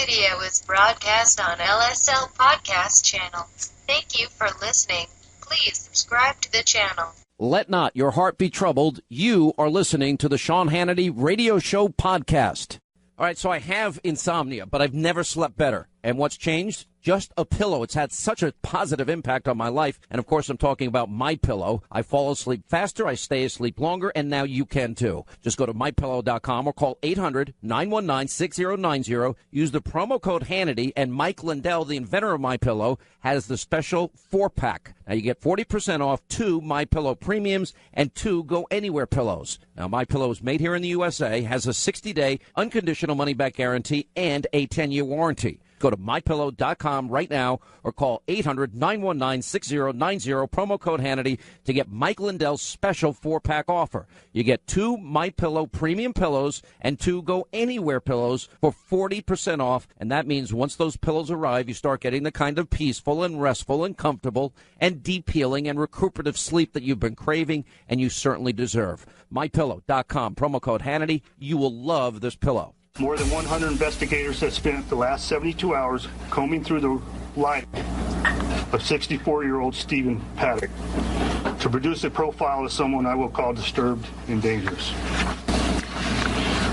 Radio is broadcast on LSL Podcast Channel. Thank you for listening. Please subscribe to the channel. Let not your heart be troubled. You are listening to the Sean Hannity Radio Show podcast. All right, so I have insomnia, but I've never slept better. And what's changed? Just a pillow. It's had such a positive impact on my life. And, of course, I'm talking about MyPillow. I fall asleep faster, I stay asleep longer, and now you can, too. Just go to MyPillow.com or call 800-919-6090. Use the promo code Hannity, and Mike Lindell, the inventor of MyPillow, has the special 4-pack. Now, you get 40% off 2 MyPillow Premiums and 2 Go Anywhere pillows. Now, MyPillow is made here in the USA, has a 60-day unconditional money-back guarantee, and a 10-year warranty. Go to MyPillow.com right now or call 800-919-6090, promo code Hannity, to get Mike Lindell's special 4-pack offer. You get 2 MyPillow premium pillows and 2 Go Anywhere pillows for 40% off, and that means once those pillows arrive, you start getting the kind of peaceful and restful and comfortable and deep healing and recuperative sleep that you've been craving and you certainly deserve. MyPillow.com, promo code Hannity. You will love this pillow. More than 100 investigators have spent the last 72 hours combing through the life of 64-year-old Stephen Paddock to produce a profile of someone I will call disturbed and dangerous.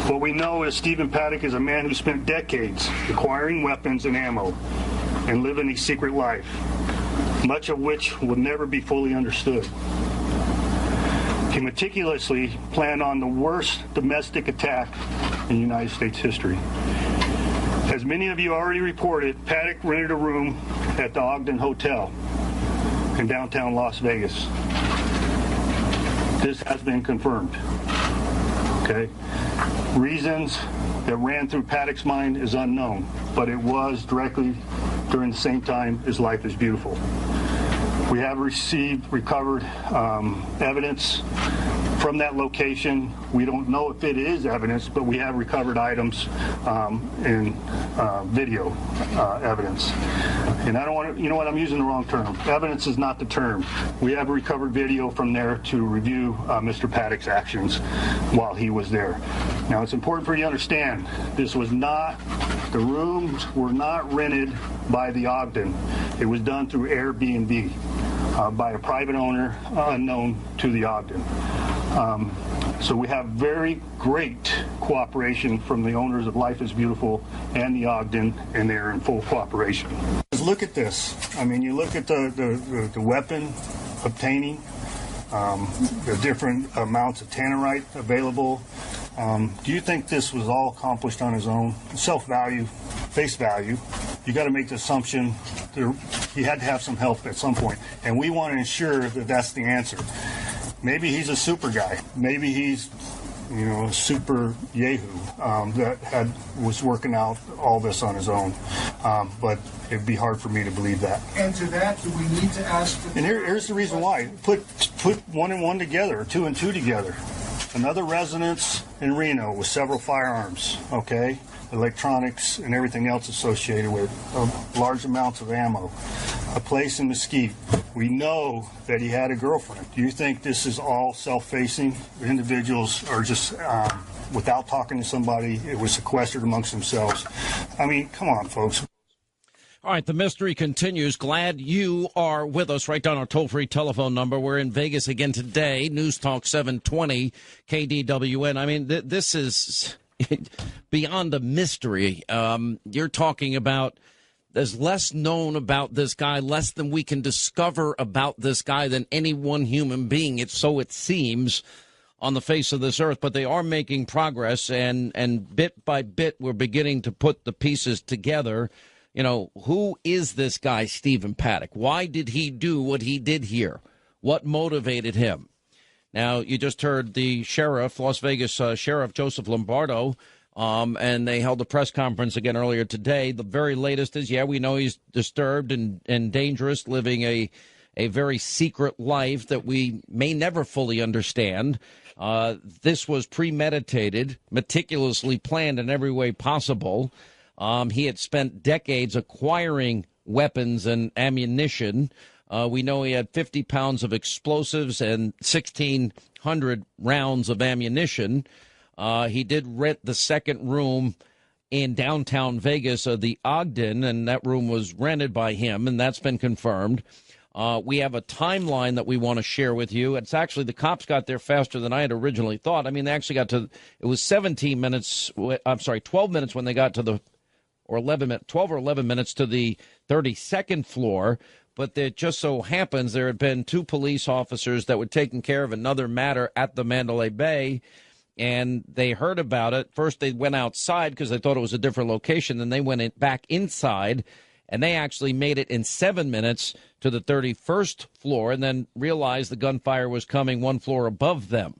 What we know is Stephen Paddock is a man who spent decades acquiring weapons and ammo and living a secret life, much of which will never be fully understood. He meticulously planned on the worst domestic attack in United States history. As many of you already reported, Paddock rented a room at the Ogden Hotel in downtown Las Vegas. This has been confirmed. Okay? Reasons that ran through Paddock's mind is unknown, but it was directly during the same time as Life is Beautiful. We have recovered evidence from that location. We don't know if it is evidence, but we have recovered items and video evidence. And I don't want to, you know what, I'm using the wrong term. Evidence is not the term. We have recovered video from there to review Mr. Paddock's actions while he was there. Now, it's important for you to understand, this was not, the rooms were not rented by the Ogden. It was done through Airbnb. By a private owner unknown to the Ogden. So we have very great cooperation from the owners of Life is Beautiful and the Ogden, and they're in full cooperation. Look at this. I mean, you look at the weapon obtaining, the different amounts of tannerite available. Do you think this was all accomplished on his own? Self-value, face value. You got to make the assumption that he had to have some help at some point, and we want to ensure that that's the answer. Maybe he's a super guy. Maybe he's, a super yahoo that was working out all this on his own. But it'd be hard for me to believe that. And to that, do we need to ask? And here's the reason why. Put 1 and 1 together, 2 and 2 together. Another residence in Reno with several firearms, okay? Electronics and everything else associated with large amounts of ammo. A place in Mesquite. We know that he had a girlfriend. Do you think this is all self-facing? Individuals are just, without talking to somebody, it was sequestered amongst themselves. I mean, come on, folks. All right, the mystery continues. Glad you are with us. Write down our toll-free telephone number. We're in Vegas again today. News Talk 720 KDWN. I mean, this is beyond a mystery. You're talking about there's less known about this guy, less than we can discover about this guy than any one human being. So it seems on the face of this earth, but they are making progress, and bit by bit we're beginning to put the pieces together. Who is this guy, Stephen Paddock? Why did he do what he did here? What motivated him? Now, you just heard the sheriff, Las Vegas Sheriff Joseph Lombardo, and they held a press conference again earlier today. The very latest is, we know he's disturbed and dangerous, living a very secret life that we may never fully understand. This was premeditated, meticulously planned in every way possible. He had spent decades acquiring weapons and ammunition. We know he had 50 pounds of explosives and 1,600 rounds of ammunition. He did rent the second room in downtown Vegas, the Ogden, and that room was rented by him, and that's been confirmed. We have a timeline that we want to share with you. It's actually, the cops got there faster than I had originally thought. I mean, they actually got to, it was 12 minutes when they got to the, or 12 or 11 minutes to the 32nd floor. But it just so happens there had been 2 police officers that were taking care of another matter at the Mandalay Bay, and they heard about it. First, they went outside because they thought it was a different location. Then they went back inside, and they actually made it in 7 minutes to the 31st floor and then realized the gunfire was coming 1 floor above them.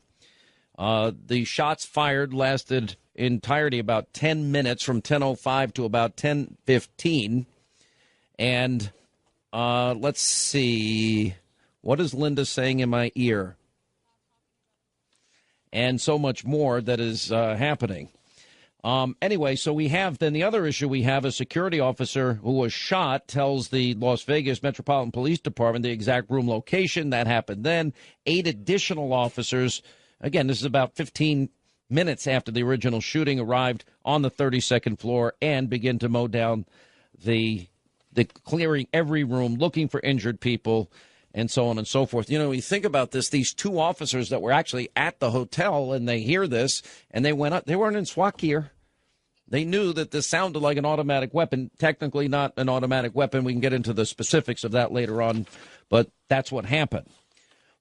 The shots fired lasted entirety about 10 minutes, from 10:05 to about 10:15. And let's see. What is Linda saying in my ear? And so much more that is happening. Anyway, so we have, then the other issue we have, a security officer who was shot tells the Las Vegas Metropolitan Police Department the exact room location. That happened then. 8 additional officers, again, this is about 15 minutes after the original shooting, arrived on the 32nd floor and begin to mow down the clearing every room, looking for injured people, and so on and so forth. You know, you think about this, these 2 officers that were actually at the hotel, and they hear this, and they went up. They weren't in SWAT gear. They knew that this sounded like an automatic weapon. Technically not an automatic weapon. We can get into the specifics of that later on, but that's what happened.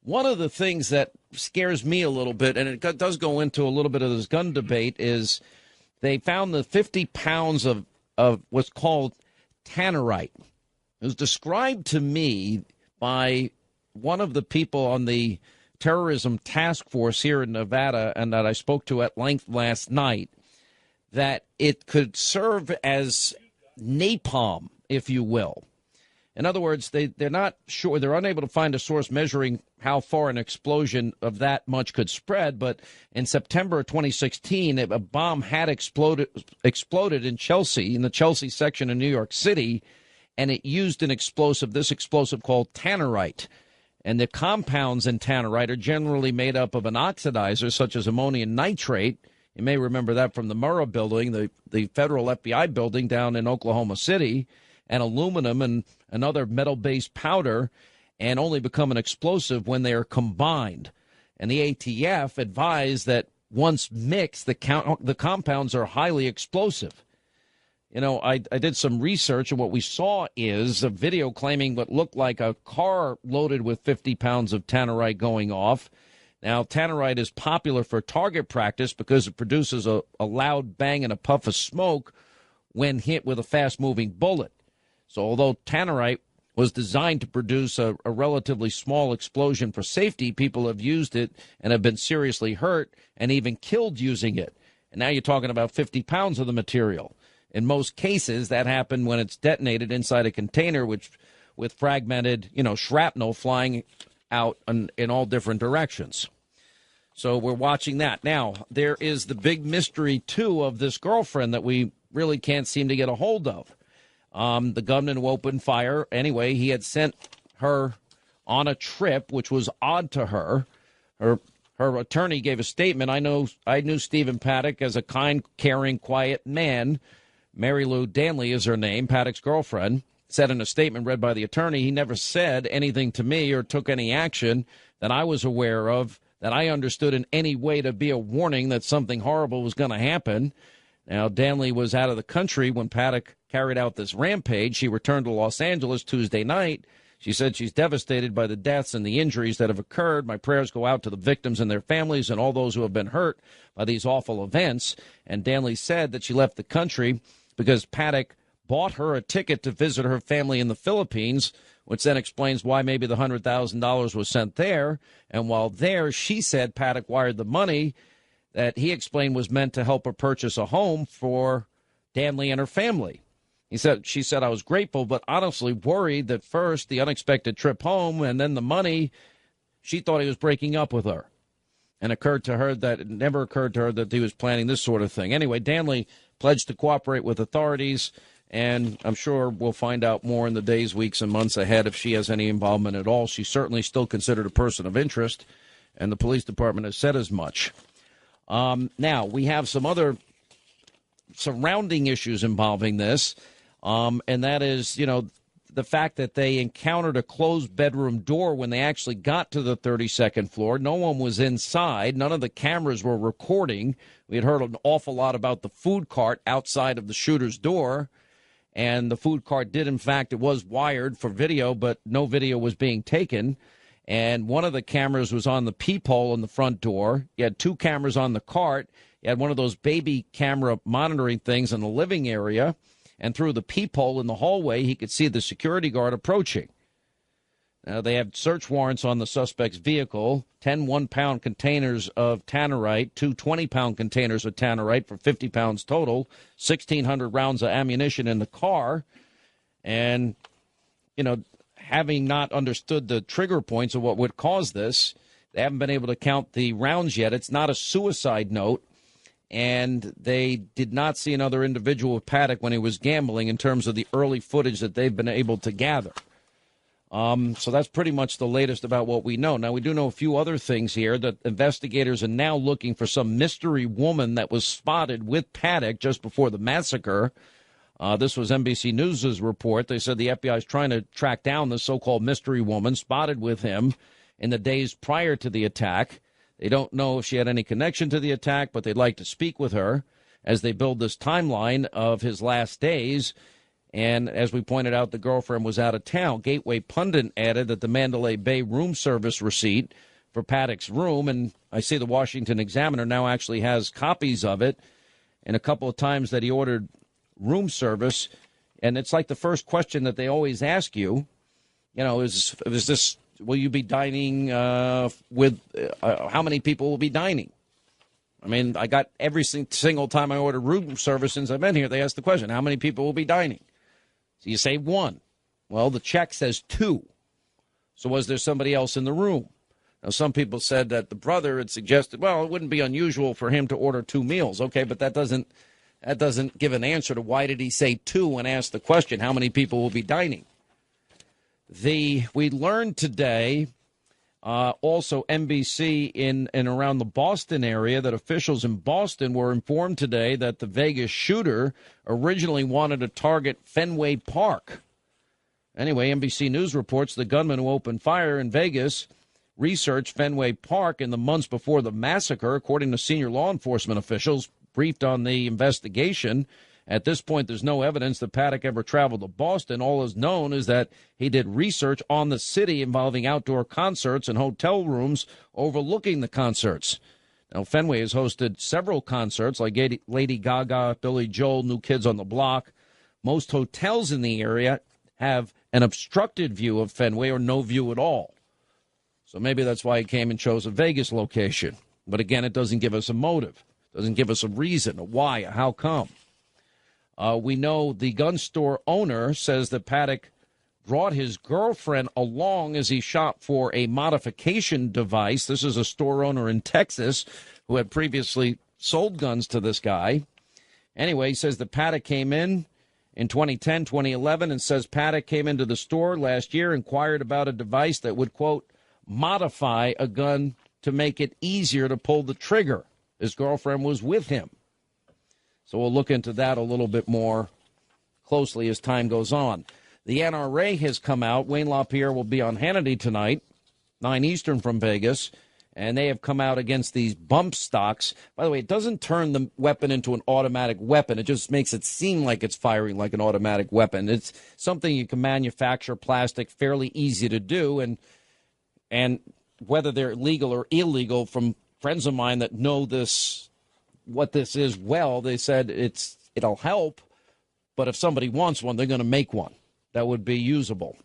One of the things that scares me a little bit, and it does go into a little bit of this gun debate, is they found the 50 pounds of what's called tannerite. It was described to me by one of the people on the terrorism task force here in Nevada, and that I spoke to at length last night, that it could serve as napalm, if you will. In other words, they're not sure. They're unable to find a source measuring how far an explosion of that much could spread. But in September of 2016, a bomb had exploded in Chelsea, in the Chelsea section of New York City, and it used this explosive called tannerite. And the compounds in tannerite are generally made up of an oxidizer, such as ammonium nitrate. You may remember that from the Murrah building, the federal FBI building down in Oklahoma City, and aluminum and another metal-based powder, and only become an explosive when they are combined. And the ATF advised that once mixed, the compounds are highly explosive. You know, I did some research, and what we saw is a video claiming what looked like a car loaded with 50 pounds of tannerite going off. Now, tannerite is popular for target practice because it produces a loud bang and a puff of smoke when hit with a fast-moving bullet. So although tannerite was designed to produce a relatively small explosion for safety, people have used it and have been seriously hurt and even killed using it. And now you're talking about 50 pounds of the material. In most cases, that happened when it's detonated inside a container, which with fragmented, shrapnel flying out in all different directions. So we're watching that. Now, there is the big mystery, too, of this girlfriend that we really can't seem to get a hold of. The gunman who opened fire, anyway, he had sent her on a trip, which was odd to her. Her attorney gave a statement. I knew Stephen Paddock as a kind, caring, quiet man. Mary Lou Danley is her name, Paddock's girlfriend. Said in a statement read by the attorney, he never said anything to me or took any action that I was aware of, that I understood in any way to be a warning that something horrible was going to happen. Now, Danley was out of the country when Paddock carried out this rampage. She returned to Los Angeles Tuesday night. She said she's devastated by the deaths and the injuries that have occurred. My prayers go out to the victims and their families and all those who have been hurt by these awful events. And Danley said that she left the country because Paddock bought her a ticket to visit her family in the Philippines, which then explains why maybe the $100,000 was sent there. And while there, she said Paddock wired the money that he explained was meant to help her purchase a home for Danley and her family. She said, I was grateful, but honestly worried that first the unexpected trip home and then the money, she thought he was breaking up with her. And it never occurred to her that he was planning this sort of thing. Anyway, Danley pledged to cooperate with authorities, and I'm sure we'll find out more in the days, weeks, and months ahead if she has any involvement at all. She's certainly still considered a person of interest, and the police department has said as much. Now, we have some other surrounding issues involving this, and that is, the fact that they encountered a closed bedroom door when they actually got to the 32nd floor. No one was inside. None of the cameras were recording. We had heard an awful lot about the food cart outside of the shooter's door, and the food cart did, in fact, it was wired for video, but no video was being taken. And one of the cameras was on the peephole in the front door. You had two cameras on the cart. You had one of those baby camera monitoring things in the living area. And through the peephole in the hallway, he could see the security guard approaching. Now, they have search warrants on the suspect's vehicle, 10 one-pound containers of tannerite, two 20-pound containers of tannerite for 50 pounds total, 1,600 rounds of ammunition in the car. And, having not understood the trigger points of what would cause this, they haven't been able to count the rounds yet. It's not a suicide note. And they did not see another individual with Paddock when he was gambling in terms of the early footage that they've been able to gather. So that's pretty much the latest about what we know. Now, we do know a few other things here, that investigators are now looking for some mystery woman that was spotted with Paddock just before the massacre. This was NBC News' report. They said the FBI is trying to track down the so-called mystery woman spotted with him in the days prior to the attack. They don't know if she had any connection to the attack, but they'd like to speak with her as they build this timeline of his last days. And as we pointed out, the girlfriend was out of town. Gateway Pundit added that the Mandalay Bay room service receipt for Paddock's room, and I see the Washington Examiner now actually has copies of it, and a couple of times that he ordered room service. And it's like the first question that they always ask you, is this... Will you be dining with how many people will be dining? I mean, I got every single time I order room service since I've been here, they ask the question, how many people will be dining? So you say one. Well, the check says two. So was there somebody else in the room? Now, some people said that the brother had suggested, well, it wouldn't be unusual for him to order two meals. Okay, but that doesn't give an answer to why did he say two when asked the question, how many people will be dining? We learned today, also NBC in and around the Boston area, that officials in Boston were informed today that the Vegas shooter originally wanted to target Fenway Park. Anyway, NBC News reports the gunman who opened fire in Vegas researched Fenway Park in the months before the massacre, according to senior law enforcement officials briefed on the investigation. At this point, there's no evidence that Paddock ever traveled to Boston. All is known is that he did research on the city involving outdoor concerts and hotel rooms overlooking the concerts. Now, Fenway has hosted several concerts like Lady Gaga, Billy Joel, New Kids on the Block. Most hotels in the area have an obstructed view of Fenway or no view at all. So maybe that's why he came and chose a Vegas location. But again, it doesn't give us a motive. It doesn't give us a reason, a why, a how come. We know the gun store owner says that Paddock brought his girlfriend along as he shopped for a modification device. This is a store owner in Texas who had previously sold guns to this guy. Anyway, he says that Paddock came in 2010, 2011, and says Paddock came into the store last year, inquired about a device that would, quote, modify a gun to make it easier to pull the trigger. His girlfriend was with him. So we'll look into that a little bit more closely as time goes on. The NRA has come out. Wayne LaPierre will be on Hannity tonight, 9 Eastern from Vegas, and they have come out against these bump stocks. By the way, it doesn't turn the weapon into an automatic weapon. It just makes it seem like it's firing like an automatic weapon. It's something you can manufacture plastic, fairly easy to do, and whether they're legal or illegal, from friends of mine that know this, what this is well, they said it'll help, but if somebody wants one, they're going to make one that would be usable.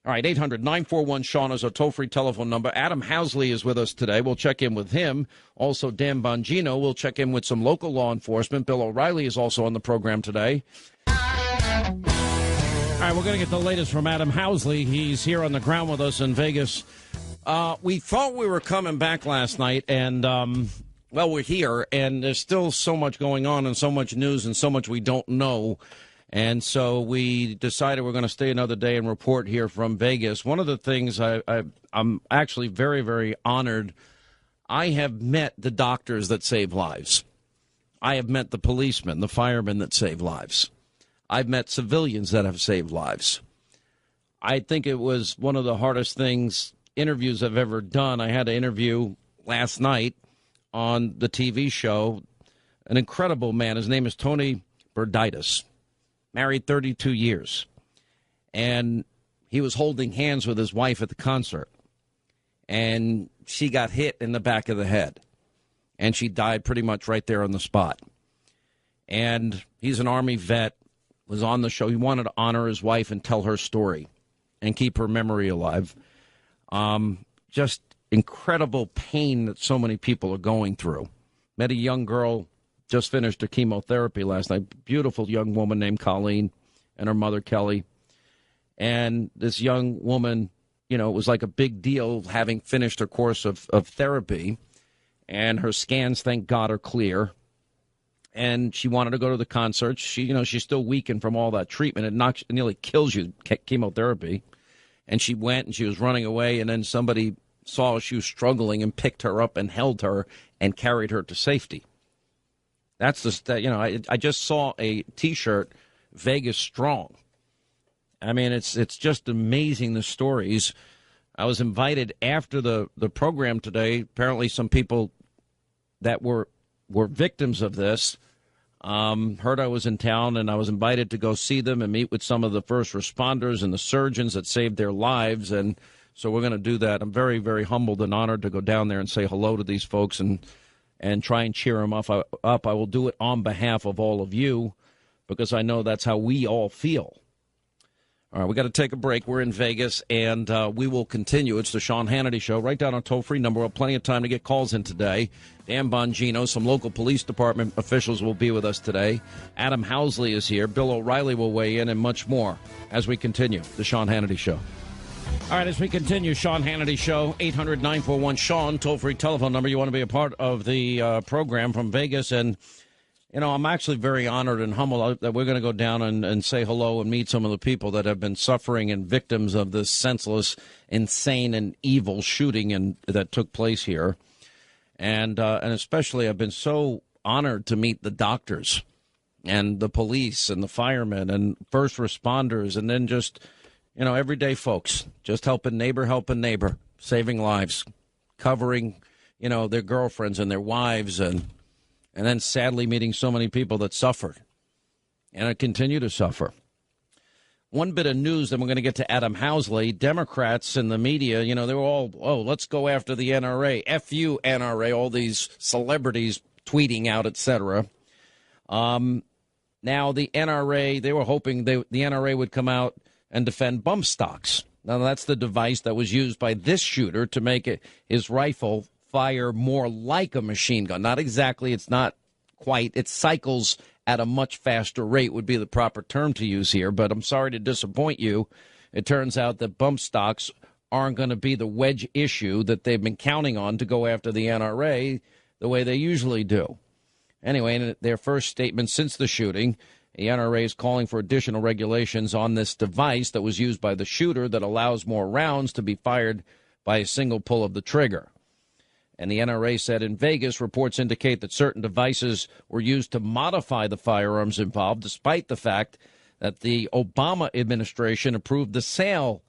All right, 800-941-SEAN is our toll-free telephone number. Adam Housley is with us today. We'll check in with him. Also, Dan Bongino. We'll check in with some local law enforcement. Bill O'Reilly is also on the program today. All right, we're going to get the latest from Adam Housley. He's here on the ground with us in Vegas. We thought we were coming back last night, and well, we're here, and there's still so much going on and so much news and so much we don't know. And so we decided we're going to stay another day and report here from Vegas. One of the things I'm actually very, very honored, I have met the doctors that save lives. I have met the policemen, the firemen that save lives. I've met civilians that have saved lives. I think it was one of the hardest interviews I've ever done. I had an interview last night on the TV show, an incredible man. His name is Tony Berditis, married 32 years. And he was holding hands with his wife at the concert. And she got hit in the back of the head. And she died pretty much right there on the spot. And he's an Army vet, was on the show. He wanted to honor his wife and tell her story and keep her memory alive. Just incredible pain that so many people are going through. Met a young girl, just finished her chemotherapy last night. Beautiful young woman named Colleen and her mother, Kelly. And this young woman, it was like a big deal having finished her course of therapy. And her scans, thank God, are clear. And she wanted to go to the concert. She's still weakened from all that treatment. It nearly kills you, chemotherapy. And she went and she was running away. And then somebody saw she was struggling and picked her up and held her and carried her to safety. That's I just saw a T-shirt, Vegas Strong. I mean, it's just amazing, the stories. I was invited after the program today. Apparently some people that were victims of this heard I was in town, and I was invited to go see them and meet with some of the first responders and the surgeons that saved their lives. And so we're going to do that. I'm very, very humbled and honored to go down there and say hello to these folks and try and cheer them up. I will do it on behalf of all of you because I know that's how we all feel. All right, we got to take a break. We're in Vegas, and we will continue. It's the Sean Hannity Show. Write down our toll-free number. We'll have plenty of time to get calls in today. Dan Bongino, some local police department officials will be with us today. Adam Housley is here. Bill O'Reilly will weigh in, and much more as we continue. The Sean Hannity Show. All right, as we continue, Sean Hannity Show, 800-941-SEAN, toll-free telephone number. You want to be a part of the program from Vegas, and I'm actually very honored and humbled that we're going to go down and say hello and meet some of the people that have been suffering and victims of this senseless, insane, and evil shooting that took place here. And especially I've been so honored to meet the doctors and the police and the firemen and first responders, and then just, everyday folks, just helping neighbor, saving lives, covering, their girlfriends and their wives, and then sadly meeting so many people that suffered and continue to suffer. One bit of news, then we're going to get to Adam Housley. Democrats and the media, they were all, let's go after the NRA. F you, NRA, all these celebrities tweeting out, etc. Now, the NRA, they were hoping the NRA would come out and defend bump stocks. Now, that's the device that was used by this shooter to make his rifle fire more like a machine gun. Not exactly, it's not quite. It cycles at a much faster rate would be the proper term to use here, but I'm sorry to disappoint you. It turns out that bump stocks aren't going to be the wedge issue that they've been counting on to go after the NRA the way they usually do. Anyway, in their first statement since the shooting, the NRA is calling for additional regulations on this device that was used by the shooter that allows more rounds to be fired by a single pull of the trigger. And the NRA said in Vegas, reports indicate that certain devices were used to modify the firearms involved, despite the fact that the Obama administration approved the sale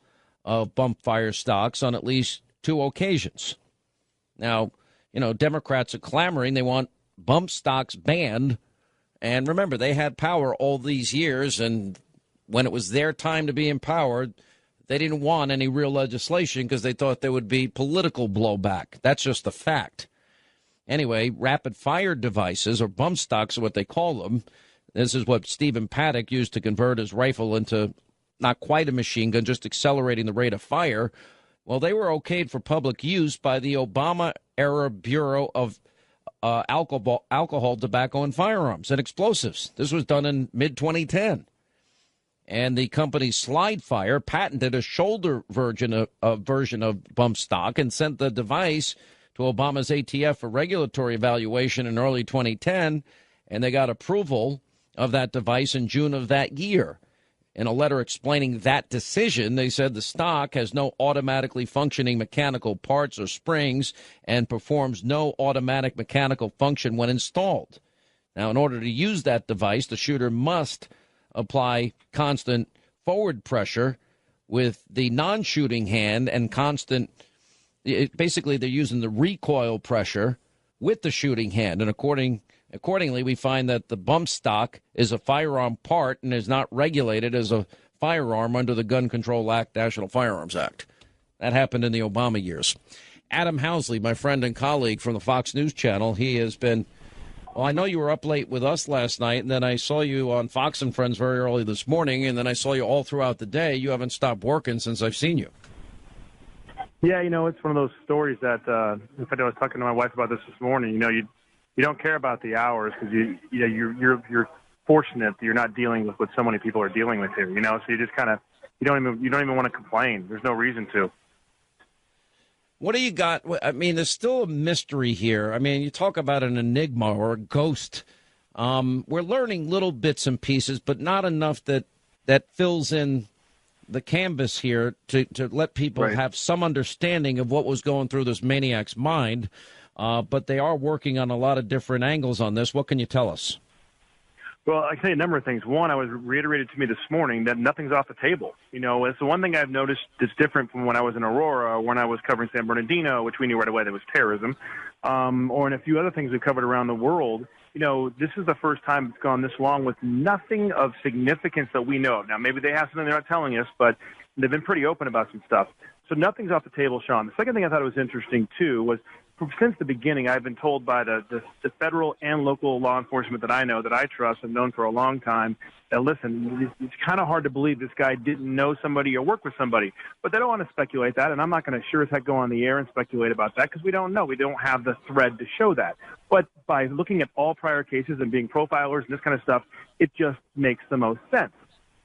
of bump fire stocks on at least 2 occasions. Now, Democrats are clamoring. They want bump stocks banned. And remember, they had power all these years, and when it was their time to be empowered, they didn't want any real legislation because they thought there would be political blowback. That's just a fact. Anyway, rapid-fire devices, or bump stocks are what they call them. This is what Stephen Paddock used to convert his rifle into not quite a machine gun, just accelerating the rate of fire. Well, they were okayed for public use by the Obama-era Bureau of Alcohol, Tobacco, and Firearms and Explosives. This was done in mid-2010. And the company Slide Fire patented a shoulder version of bump stock and sent the device to Obama's ATF for regulatory evaluation in early 2010, and they got approval of that device in June of that year. In a letter explaining that decision, they said the stock has no automatically functioning mechanical parts or springs and performs no automatic mechanical function when installed. Now, in order to use that device, the shooter must apply constant forward pressure with the non-shooting hand and basically they're using the recoil pressure with the shooting hand. And accordingly, we find that the bump stock is a firearm part and is not regulated as a firearm under the Gun Control Act, National Firearms Act. That happened in the Obama years. Adam Housley, my friend and colleague from the Fox News Channel, he has been, well, I know you were up late with us last night, and then I saw you on Fox and Friends very early this morning, and then I saw you all throughout the day. You haven't stopped working since I've seen you. Yeah, it's one of those stories that, in fact, I was talking to my wife about this morning. You don't care about the hours because you're fortunate that you're not dealing with what so many people are dealing with here. So you just kind of you don't even want to complain. There's no reason to. What do you got? I mean, there's still a mystery here. I mean, you talk about an enigma or a ghost. We're learning little bits and pieces, but not enough that fills in the canvas here to let people have some understanding of what was going through this maniac's mind. But they are working on a lot of different angles on this. What can you tell us? Well, I can tell you a number of things. One, I was reiterated to me this morning that nothing's off the table. It's the one thing I've noticed that's different from when I was in Aurora or when I was covering San Bernardino, which we knew right away that was terrorism, or in a few other things we covered around the world. This is the first time it's gone this long with nothing of significance that we know of. Now, maybe they have something they're not telling us, but they've been pretty open about some stuff. So nothing's off the table, Sean. The second thing I thought was interesting, too, was since the beginning, I've been told by the federal and local law enforcement that I know, that I trust, and known for a long time, that, listen, it's kind of hard to believe this guy didn't know somebody or work with somebody. But they don't want to speculate that, and I'm not going to sure as heck go on the air and speculate about that because we don't know. We don't have the thread to show that. But by looking at all prior cases and being profilers and this kind of stuff, it just makes the most sense,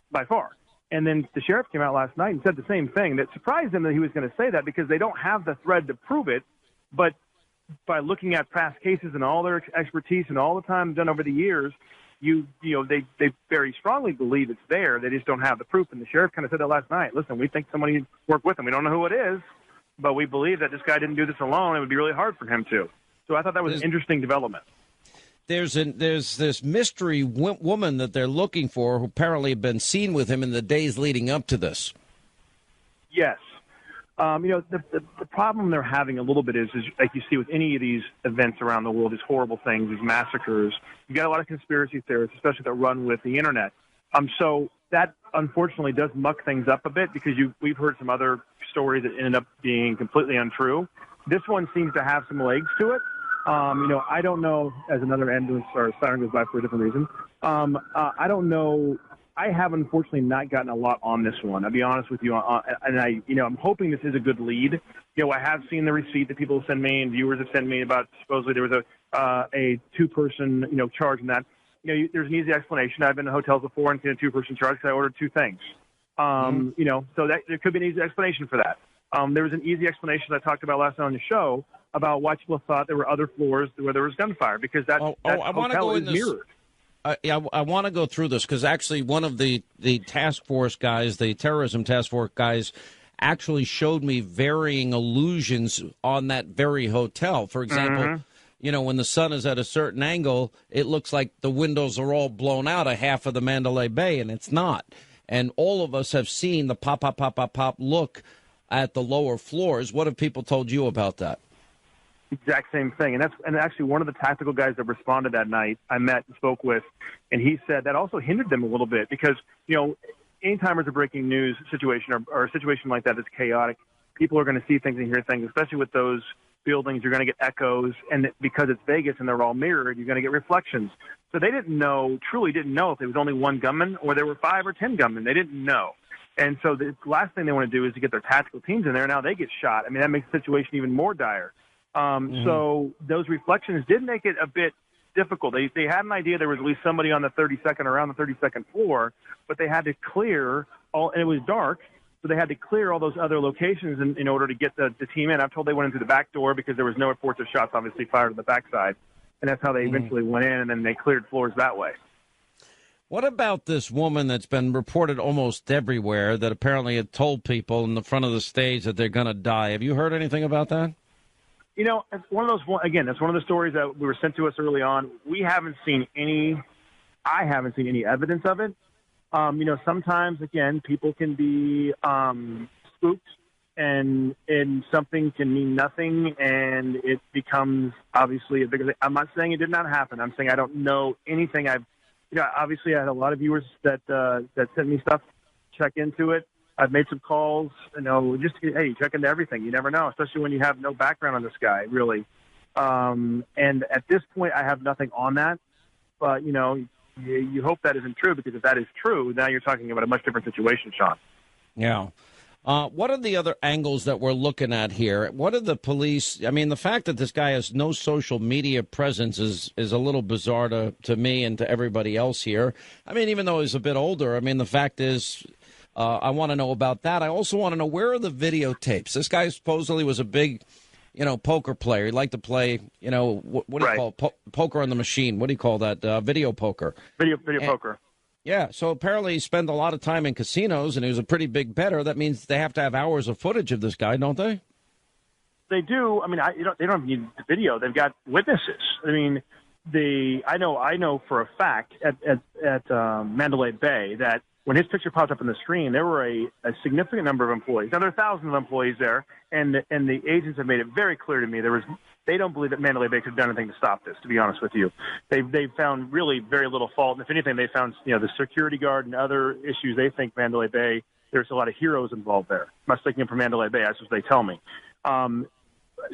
by far. And then the sheriff came out last night and said the same thing. That surprised them that he was going to say that because they don't have the thread to prove it. But by looking at past cases and all their expertise and all the time done over the years, they very strongly believe it's there. They just don't have the proof. And the sheriff kind of said that last night. Listen, we think somebody worked with him. We don't know who it is, but we believe that this guy didn't do this alone. It would be really hard for him to. So I thought that was an interesting development. There's this mystery woman that they're looking for who apparently had been seen with him in the days leading up to this. Yes. The problem they're having a little bit is like you see with any of these events around the world, these horrible things, these massacres, you got a lot of conspiracy theorists, especially that run with the internet. So that unfortunately does muck things up a bit because we've heard some other stories that ended up being completely untrue. This one seems to have some legs to it. I don't know, as another ambulance or siren goes by for a different reason. I don't know. I have unfortunately not gotten a lot on this one. I'll be honest with you, and I'm hoping this is a good lead. I have seen the receipt that people send me and viewers have sent me about supposedly there was a two-person charge in that. There's an easy explanation. I've been to hotels before and seen a two-person charge because I ordered two things. So that there could be an easy explanation for that. There was an easy explanation I talked about last night on the show about why people thought there were other floors where there was gunfire because that hotel is mirrored. I want to go through this because actually one of the task force guys, the terrorism task force guys, actually showed me varying illusions on that very hotel. For example, when the sun is at a certain angle, it looks like the windows are all blown out of half of the Mandalay Bay, and it's not. And all of us have seen the pop, pop, pop, pop, pop look at the lower floors. What have people told you about that? Exact same thing. And actually one of the tactical guys that responded that night I met and spoke with, and he said that also hindered them a little bit because, anytime there's a breaking news situation or a situation like that that's chaotic, people are going to see things and hear things, especially with those buildings. You're going to get echoes, and because it's Vegas and they're all mirrored, you're going to get reflections. So they truly didn't know if there was only one gunman or there were 5 or 10 gunmen. They didn't know. And so the last thing they want to do is to get their tactical teams in there. Now they get shot. I mean, that makes the situation even more dire. So those reflections did make it a bit difficult. They had an idea there was at least somebody on the 32nd, around the 32nd floor, but they had to clear all, and it was dark, so they had to clear all those other locations in order to get the team in. I'm told they went in through the back door because there was no reports of shots obviously fired on the backside, and that's how they eventually went in, and then they cleared floors that way. What about this woman that's been reported almost everywhere that apparently had told people in the front of the stage that they're going to die? Have you heard anything about that? It's one of those, again, that's one of the stories that were sent to us early on. I haven't seen any evidence of it. Sometimes, again, people can be spooked and something can mean nothing and it becomes obviously a bigger thing. I'm not saying it did not happen. I'm saying I don't know anything. Obviously I had a lot of viewers that sent me stuff, check into it. I've made some calls, just hey, check into everything. You never know, especially when you have no background on this guy, really. And at this point, I have nothing on that. But, you hope that isn't true, because if that is true, now you're talking about a much different situation, Sean. Yeah. What are the other angles that we're looking at here? What are the police? I mean, the fact that this guy has no social media presence is a little bizarre to me and to everybody else here. I mean, even though he's a bit older, I mean, the fact is, I want to know about that. I also want to know, where are the videotapes? This guy supposedly was a big, poker player. He liked to play, what do you call it? Poker on the machine. What do you call that? Video poker. Video poker. Yeah, so apparently he spent a lot of time in casinos, and he was a pretty big bettor. That means they have to have hours of footage of this guy, don't they? They do. I mean, they don't need the video. They've got witnesses. I mean, I know for a fact at Mandalay Bay that when his picture popped up on the screen, there were a significant number of employees. Now, there are thousands of employees there, and the agents have made it very clear to me they don't believe that Mandalay Bay could have done anything to stop this, to be honest with you. They've found really very little fault. And if anything, they found, the security guard and other issues. They think Mandalay Bay, there's a lot of heroes involved there. I'm sticking up for Mandalay Bay. That's what they tell me.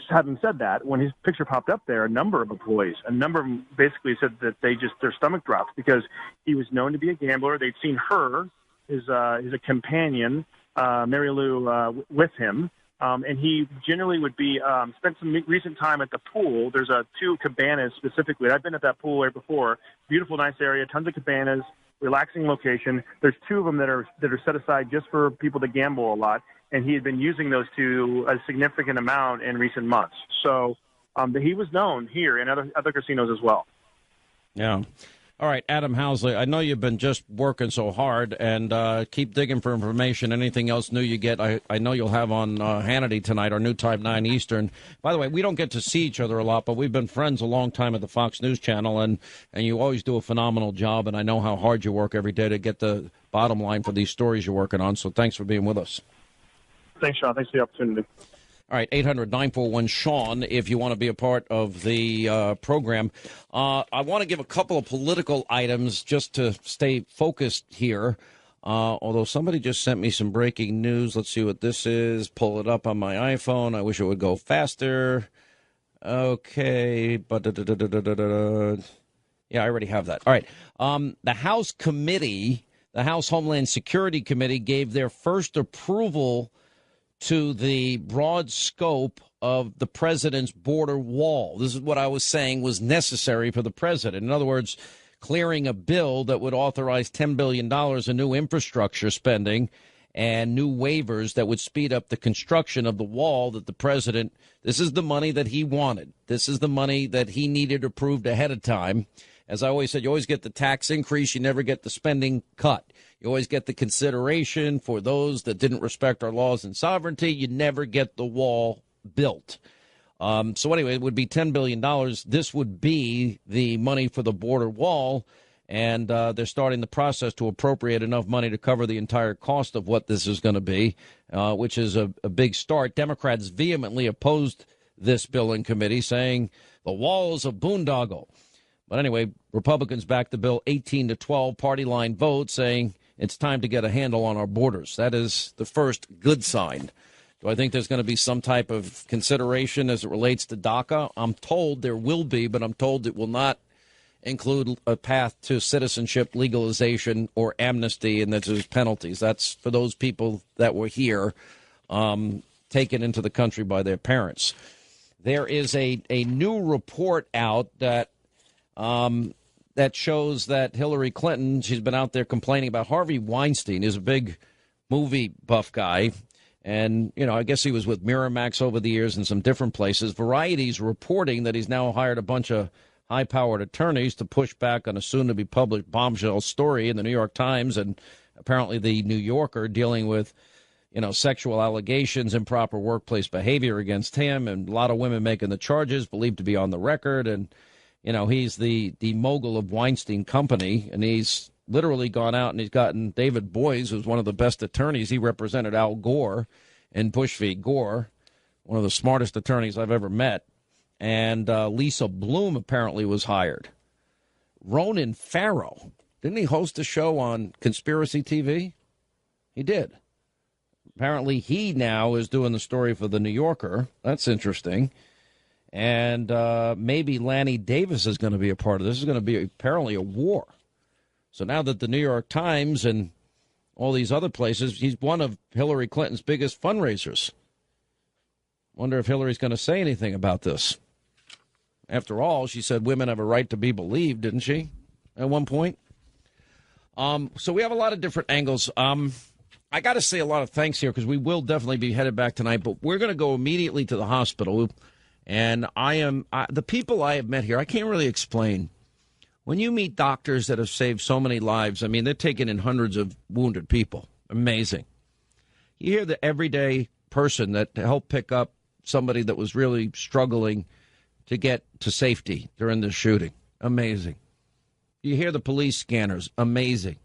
Having said that, when his picture popped up there, a number of them basically said that their stomach dropped, because he was known to be a gambler. They'd seen her, his a companion, Mary Lou, with him. And he generally would be spent some recent time at the pool. There's two cabanas specifically. I've been at that pool right before. Beautiful, nice area, tons of cabanas, relaxing location. There's two of them that are set aside just for people to gamble a lot. And he had been using those to a significant amount in recent months. So he was known here in other casinos as well. Yeah. All right, Adam Housley, I know you've been just working so hard, and keep digging for information. Anything else new you get, I know you'll have on Hannity tonight, our new time, 9 Eastern. By the way, we don't get to see each other a lot, but we've been friends a long time at the Fox News Channel, and you always do a phenomenal job, and I know how hard you work every day to get the bottom line for these stories you're working on, so thanks for being with us. Thanks, Sean. Thanks for the opportunity. All right, 800-941-SEAN, if you want to be a part of the program. I want to give a couple of political items just to stay focused here, although somebody just sent me some breaking news. Let's see what this is. Pull it up on my iPhone. I wish it would go faster. Okay. Yeah, I already have that. All right. The House Committee, the House Homeland Security Committee, gave their first approval to the broad scope of the president's border wall. This is what I was saying was necessary for the president. In other words, clearing a bill that would authorize $10 billion in new infrastructure spending and new waivers that would speed up the construction of the wall that the president, this is the money that he wanted. This is the money that he needed approved ahead of time. As I always said, you always get the tax increase. You never get the spending cut. You always get the consideration for those that didn't respect our laws and sovereignty. You never get the wall built. So anyway, it would be $10 billion. This would be the money for the border wall. And they're starting the process to appropriate enough money to cover the entire cost of what this is going to be, which is a big start. Democrats vehemently opposed this bill in committee, saying the wall is a boondoggle. But anyway, Republicans backed the bill 18-12, party line vote, saying it's time to get a handle on our borders. That is the first good sign. Do I think there's going to be some type of consideration as it relates to DACA? I'm told there will be, but I'm told it will not include a path to citizenship legalization or amnesty, and that there's penalties. That's for those people that were here taken into the country by their parents. There is a new report out that shows that Hillary Clinton, she's been out there complaining about Harvey Weinstein. He's a big movie buff guy. And, I guess he was with Miramax over the years in some different places. Variety's reporting that he's now hired a bunch of high-powered attorneys to push back on a soon-to-be-published bombshell story in the New York Times and apparently the New Yorker dealing with sexual allegations, improper workplace behavior against him, and a lot of women making the charges, believed to be on the record. And, he's the mogul of Weinstein Company, and he's literally gone out and he's gotten David Boies, who's one of the best attorneys. He represented Al Gore in Bush v. Gore, one of the smartest attorneys I've ever met. And Lisa Bloom apparently was hired. Ronan Farrow, didn't he host a show on Conspiracy TV? He did. Apparently he now is doing the story for the New Yorker. That's interesting. And maybe Lanny Davis is going to be a part of this. This is going to be apparently a war. So now that the New York Times and all these other places, he's one of Hillary Clinton's biggest fundraisers. Wonder if Hillary's going to say anything about this. After all, she said women have a right to be believed, didn't she, at one point? So we have a lot of different angles. I got to say a lot of thanks here because we will definitely be headed back tonight, but we're going to go immediately to the hospital. And the people I have met here, I can't really explain. When you meet doctors that have saved so many lives, I mean, they're taking in hundreds of wounded people. Amazing. You hear the everyday person that helped pick up somebody that was really struggling to get to safety during the shooting. Amazing. You hear the police scanners. Amazing.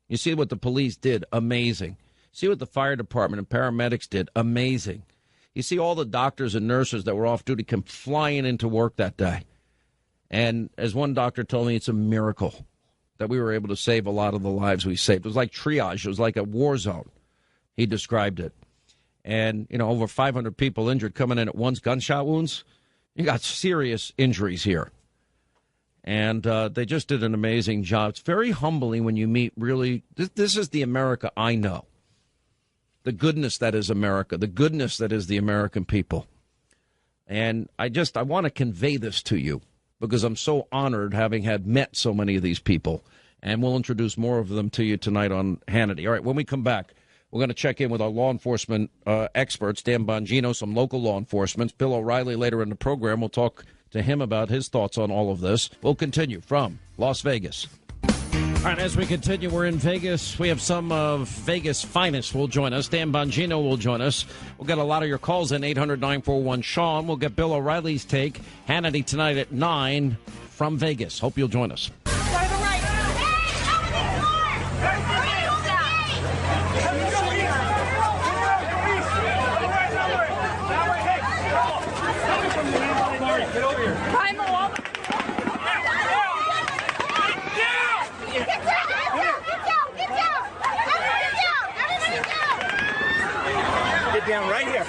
You see what the police did. Amazing. See what the fire department and paramedics did. Amazing. You see all the doctors and nurses that were off duty come flying into work that day. And as one doctor told me, it's a miracle that we were able to save a lot of the lives we saved. It was like triage. It was like a war zone. He described it. And, over 500 people injured coming in at once, gunshot wounds. You got serious injuries here. And they just did an amazing job. It's very humbling when you meet really, this is the America I know. The goodness that is America, the goodness that is the American people. And I want to convey this to you because I'm so honored having met so many of these people. And we'll introduce more of them to you tonight on Hannity. All right, when we come back, we're going to check in with our law enforcement experts, Dan Bongino, some local law enforcement. Bill O'Reilly later in the program. We'll talk to him about his thoughts on all of this. We'll continue from Las Vegas. All right, as we continue, we're in Vegas. We have some of Vegas' finest will join us. Dan Bongino will join us. We'll get a lot of your calls in 800-941-SEAN. We'll get Bill O'Reilly's take. Hannity tonight at 9 from Vegas. Hope you'll join us. Get over here. Climb the wall. Get down right here.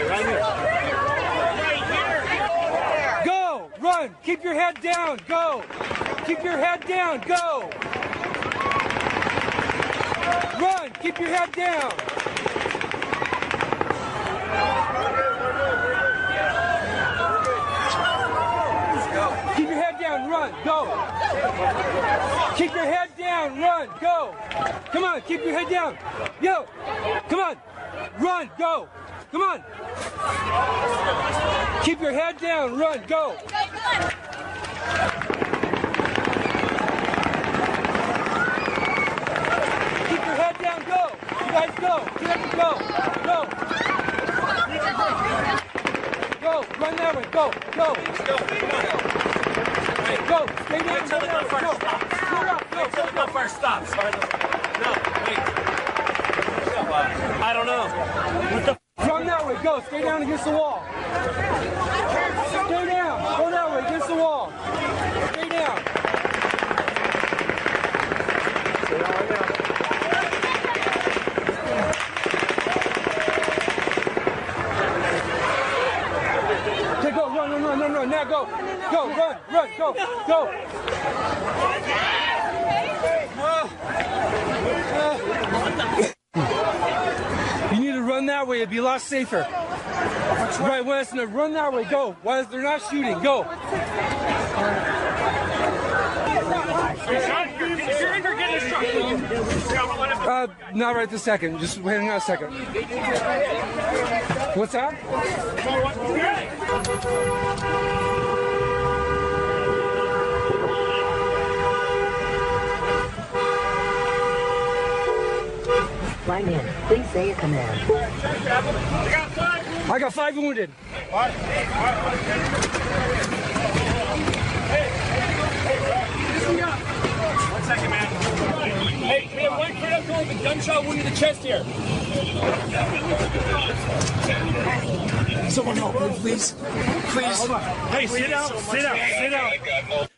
Right here. Go! Run! Keep your head down! Go! Keep your head down! Go! Run! Keep your head down! Keep your head down, run, go. Keep your head down, run, go. Come on, keep your head down. Yo, come on, run, go. Come on. Keep your head down, run, go. Keep your head down, go. You guys go, get up and go, go. Go, run that way, go, go. Let's go, come on. Go, stay down. Wait till the first stop. Wait till the first stop. No, wait. I don't know. Run that way, go, stay down against the wall. Stay down, go that way against the wall. Stay down. Stay down right now. Run, now go, run, go. You need to run that way, it'd be a lot safer. Right, Weston, run that way, go. While they're not shooting, go. Not right this second, just hang on a second. What's that? Line in. Please say a command. I got 5 wounded. One second, man. Hey, we have one critical with a gunshot wound in the chest here. Someone help me, please. Please. Hey, sit down. Sit down. Sit down.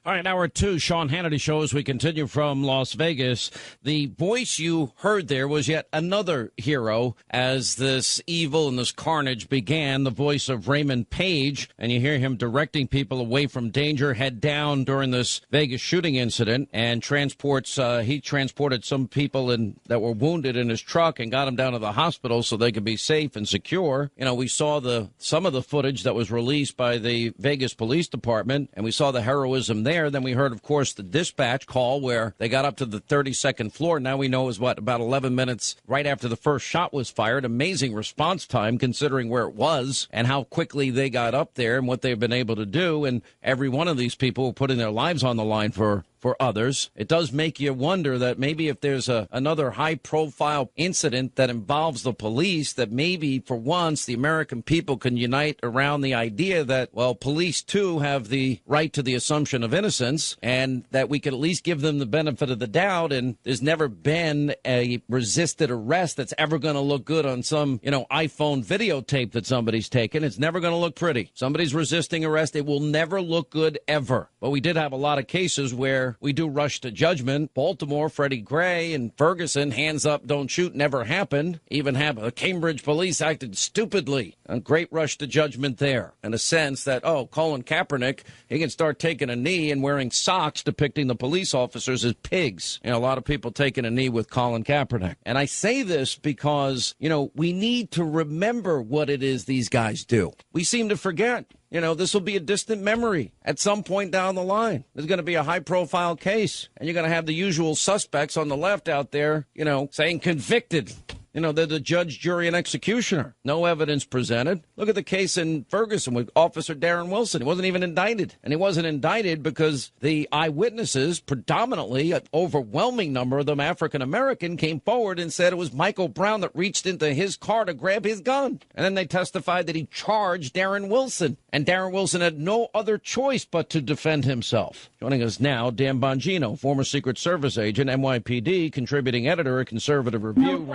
All right, hour 2, Sean Hannity Show as we continue from Las Vegas. The voice you heard there was yet another hero as this evil and this carnage began, the voice of Raymond Page, and you hear him directing people away from danger, head down during this Vegas shooting incident, and he transported some people that were wounded in his truck and got them down to the hospital so they could be safe and secure. You know, we saw some of the footage that was released by the Vegas Police Department, and we saw the heroism there. Then we heard, of course, the dispatch call where they got up to the 32nd floor. Now we know it was, about 11 minutes right after the first shot was fired. Amazing response time considering where it was and how quickly they got up there and what they've been able to do. And every one of these people were putting their lives on the line for others. It does make you wonder that maybe if there's another high-profile incident that involves the police, that maybe for once the American people can unite around the idea that, well, police too have the right to the assumption of innocence and that we could at least give them the benefit of the doubt. And there's never been a resisted arrest that's ever going to look good on some, iPhone videotape that somebody's taken. It's never going to look pretty. Somebody's resisting arrest. It will never look good ever. But we did have a lot of cases where we do rush to judgment. Baltimore, Freddie Gray and Ferguson, hands up, don't shoot, never happened. Even have Cambridge police acted stupidly. A great rush to judgment there. In a sense that, Colin Kaepernick, he can start taking a knee and wearing socks depicting the police officers as pigs. A lot of people taking a knee with Colin Kaepernick. And I say this because, we need to remember what it is these guys do. We seem to forget. This will be a distant memory at some point down the line. There's going to be a high-profile case, and you're going to have the usual suspects on the left out there, saying convicted. They're the judge, jury, and executioner. No evidence presented. Look at the case in Ferguson with Officer Darren Wilson. He wasn't even indicted. And he wasn't indicted because the eyewitnesses, predominantly an overwhelming number of them African-American, came forward and said it was Michael Brown that reached into his car to grab his gun. And then they testified that he charged Darren Wilson. And Darren Wilson had no other choice but to defend himself. Joining us now, Dan Bongino, former Secret Service agent, NYPD, contributing editor at Conservative Review.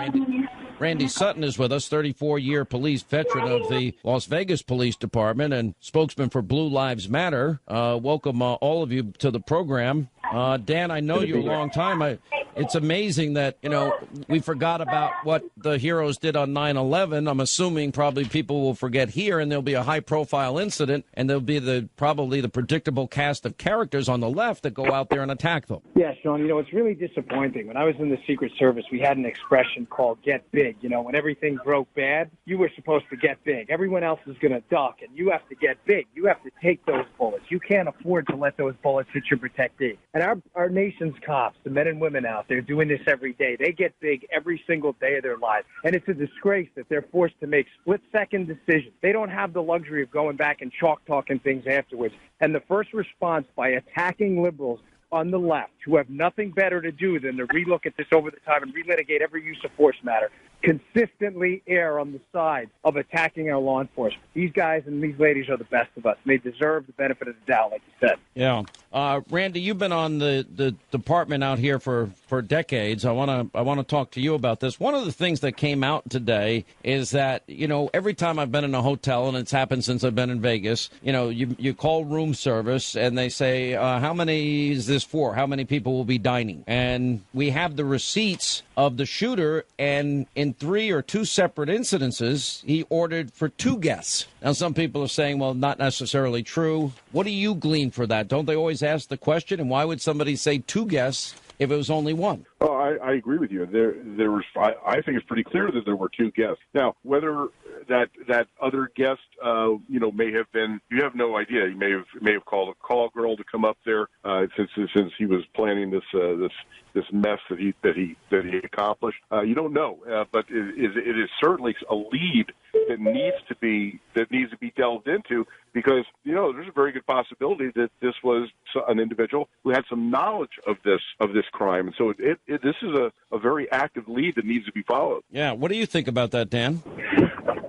Randy Sutton is with us, 34-year police veteran of the Las Vegas Police Department and spokesman for Blue Lives Matter. Welcome all of you to the program. Dan, I know you a long time. It's amazing that, we forgot about what the heroes did on 9/11. I'm assuming probably people will forget here, and there'll be a high-profile incident, and there'll be probably the predictable cast of characters on the left that go out there and attack them. Yeah, Sean, it's really disappointing. When I was in the Secret Service, we had an expression called get big. When everything broke bad, you were supposed to get big. Everyone else is going to duck, and you have to get big. You have to take those bullets. You can't afford to let those bullets hit your protectee. And our nation's cops, the men and women out there doing this every day, they get big every single day of their lives. And it's a disgrace that they're forced to make split-second decisions. They don't have the luxury of going back and chalk-talking things afterwards. And the first response by attacking liberals on the left, who have nothing better to do than to relook at this over the time and relitigate every use of force matter, consistently err on the side of attacking our law enforcement. These guys and these ladies are the best of us. They deserve the benefit of the doubt, like you said. Yeah. Randy, you've been on the department out here for decades. I want to talk to you about this. One of the things that came out today is that, every time I've been in a hotel, and it's happened since I've been in Vegas, you call room service and they say, how many is this for? How many people will be dining? And we have the receipts of the shooter, and in 3 or 2 separate incidences, he ordered for 2 guests. Now, some people are saying, well, not necessarily true. What do you glean for that? Don't they always ask the question? And why would somebody say 2 guests if it was only 1? Oh, I agree with you. There was. I think it's pretty clear that there were 2 guests. Now, whether that other guest, may have been, you have no idea. He may have called a call girl to come up there since he was planning this mess that he accomplished. You don't know, but it is certainly a lead that needs to be delved into, because there's a very good possibility that this was an individual who had some knowledge of this this crime. And so this is a very active lead that needs to be followed. Yeah. What do you think about that, Dan?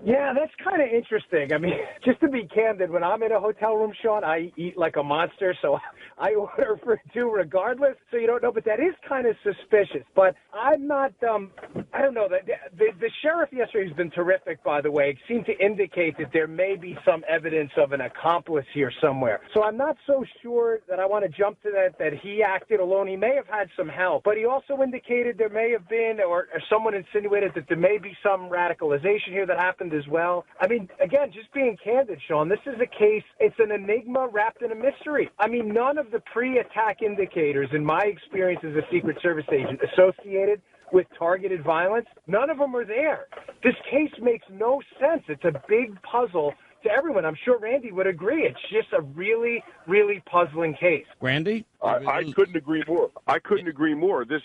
Yeah, that's kind of interesting. I mean, just to be candid, when I'm in a hotel room, Sean, I eat like a monster, so I order for two regardless, so you don't know. But that is kind of suspicious. But I'm not, I don't know. The sheriff yesterday has been terrific, by the way. It seemed to indicate that there may be some evidence of an accomplice here somewhere. So I'm not so sure that I want to jump to that he acted alone. He may have had some help, but he also indicated there may have been, or someone insinuated that there may be some radicalization here that happened as well. I mean, again, just being candid, Sean, this is a case, it's an enigma wrapped in a mystery. I mean, none of the pre-attack indicators, in my experience as a Secret Service agent, associated with targeted violence, none of them are there. This case makes no sense. It's a big puzzle to everyone. I'm sure Randy would agree. It's just a really, really puzzling case. Randy? I couldn't agree more. I couldn't agree more. This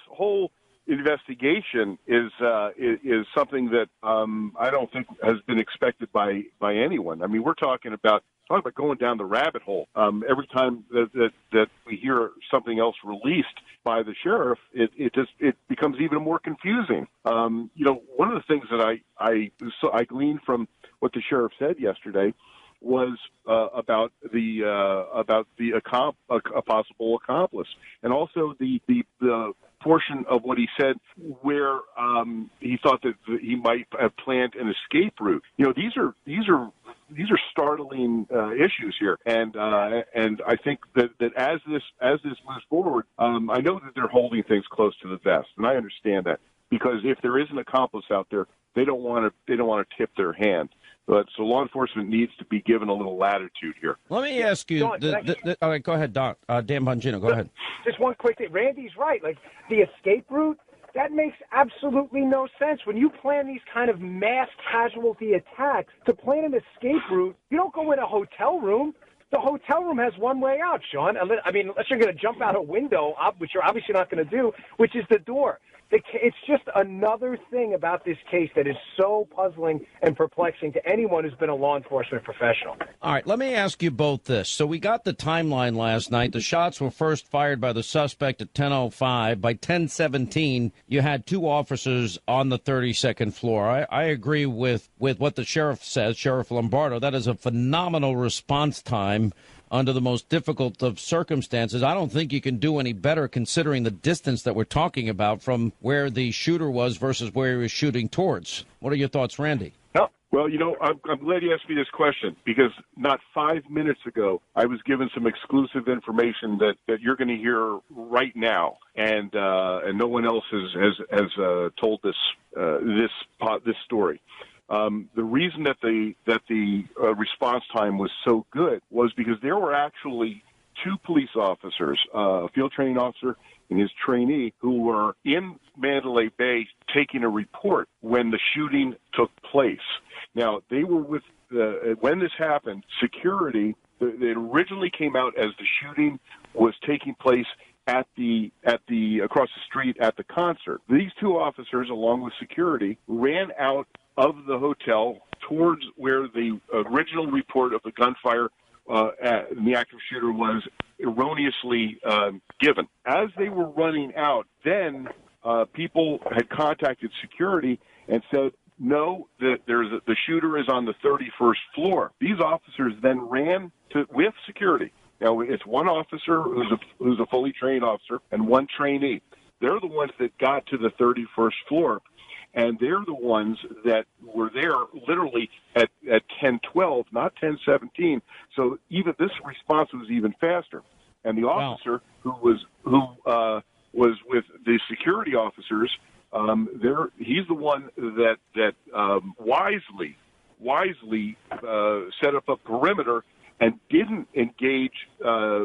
whole investigation is something that I don't think has been expected by anyone. I mean, we're talking about going down the rabbit hole. Every time that we hear something else released by the sheriff, it becomes even more confusing. One of the things that I gleaned from what the sheriff said yesterday was about a possible accomplice, and also the portion of what he said where he thought that he might have planned an escape route. These are startling issues here, and I think that as this moves forward, I know that they're holding things close to the vest, and I understand that, because if there is an accomplice out there, they don't want to tip their hand. But so law enforcement needs to be given a little latitude here. Let me ask you. All right, go ahead, Dan Bongino. Go ahead. Just one quick thing. Randy's right. Like, the escape route, that makes absolutely no sense. When you plan these kind of mass casualty attacks, to plan an escape route, you don't go in a hotel room. The hotel room has one way out, Sean. I mean, unless you're going to jump out a window, which you're obviously not going to do, which is the door. It's just another thing about this case that is so puzzling and perplexing to anyone who's been a law enforcement professional. All right, let me ask you both this. So we got the timeline last night. The shots were first fired by the suspect at 10:05. By 10:17, you had two officers on the 32nd floor. I agree with what the sheriff says, Sheriff Lombardo. That is a phenomenal response time under the most difficult of circumstances. I don't think you can do any better considering the distance that we're talking about from where the shooter was versus where he was shooting towards. What are your thoughts, Randy? Well, I'm glad you asked me this question, because not 5 minutes ago, I was given some exclusive information that you're going to hear right now, and no one else has told this story. The reason that the response time was so good was because there were actually two police officers, a field training officer and his trainee, who were in Mandalay Bay taking a report when the shooting took place. Now, they were with when this happened, security. It originally came out as the shooting was taking place at the across the street at the concert. These two officers, along with security, ran out of the hotel towards where the original report of the gunfire and the active shooter was erroneously given. As they were running out, then people had contacted security and said, no, that the shooter is on the 31st floor. These officers then ran with security. Now, it's one officer who's a fully trained officer and one trainee. They're the ones that got to the 31st floor, and they're the ones that were there literally at 10:12, not 10:17. So even this response was even faster. And the officer who was with the security officers, he's the one that wisely set up a perimeter and didn't engage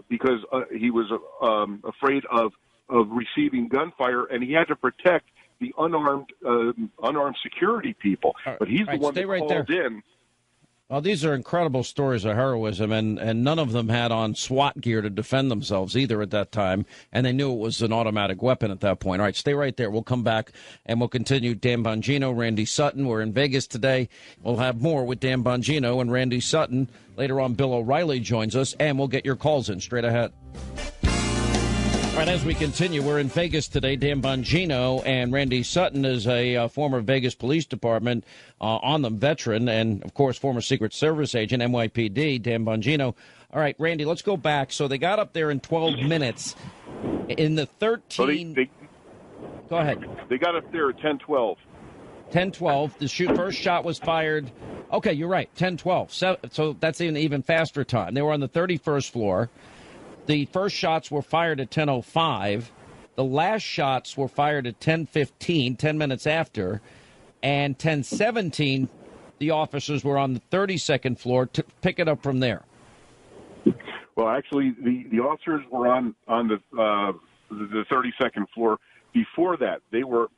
because he was afraid of receiving gunfire, and he had to protect the unarmed security people. But he's the one that called in. Well, these are incredible stories of heroism, and none of them had on SWAT gear to defend themselves either at that time, and they knew it was an automatic weapon at that point. All right, stay right there. We'll come back, and we'll continue. Dan Bongino, Randy Sutton. We're in Vegas today. We'll have more with Dan Bongino and Randy Sutton. Later on, Bill O'Reilly joins us, and we'll get your calls in straight ahead. All right, as we continue, we're in Vegas today. Dan Bongino and Randy Sutton is a former Vegas Police Department on them veteran and, of course, former Secret Service agent, NYPD, Dan Bongino. All right, Randy, let's go back. So they got up there in 12 minutes. In the 13... Go ahead. They got up there at 10-12. 10-12. The first shot was fired. Okay, you're right, 10-12. So that's an even faster time. They were on the 31st floor. The first shots were fired at 10:05. The last shots were fired at 10:15, 10 minutes after. And 10:17, the officers were on the 32nd floor to pick it up from there. Well, actually, the officers were on the 32nd floor before that. The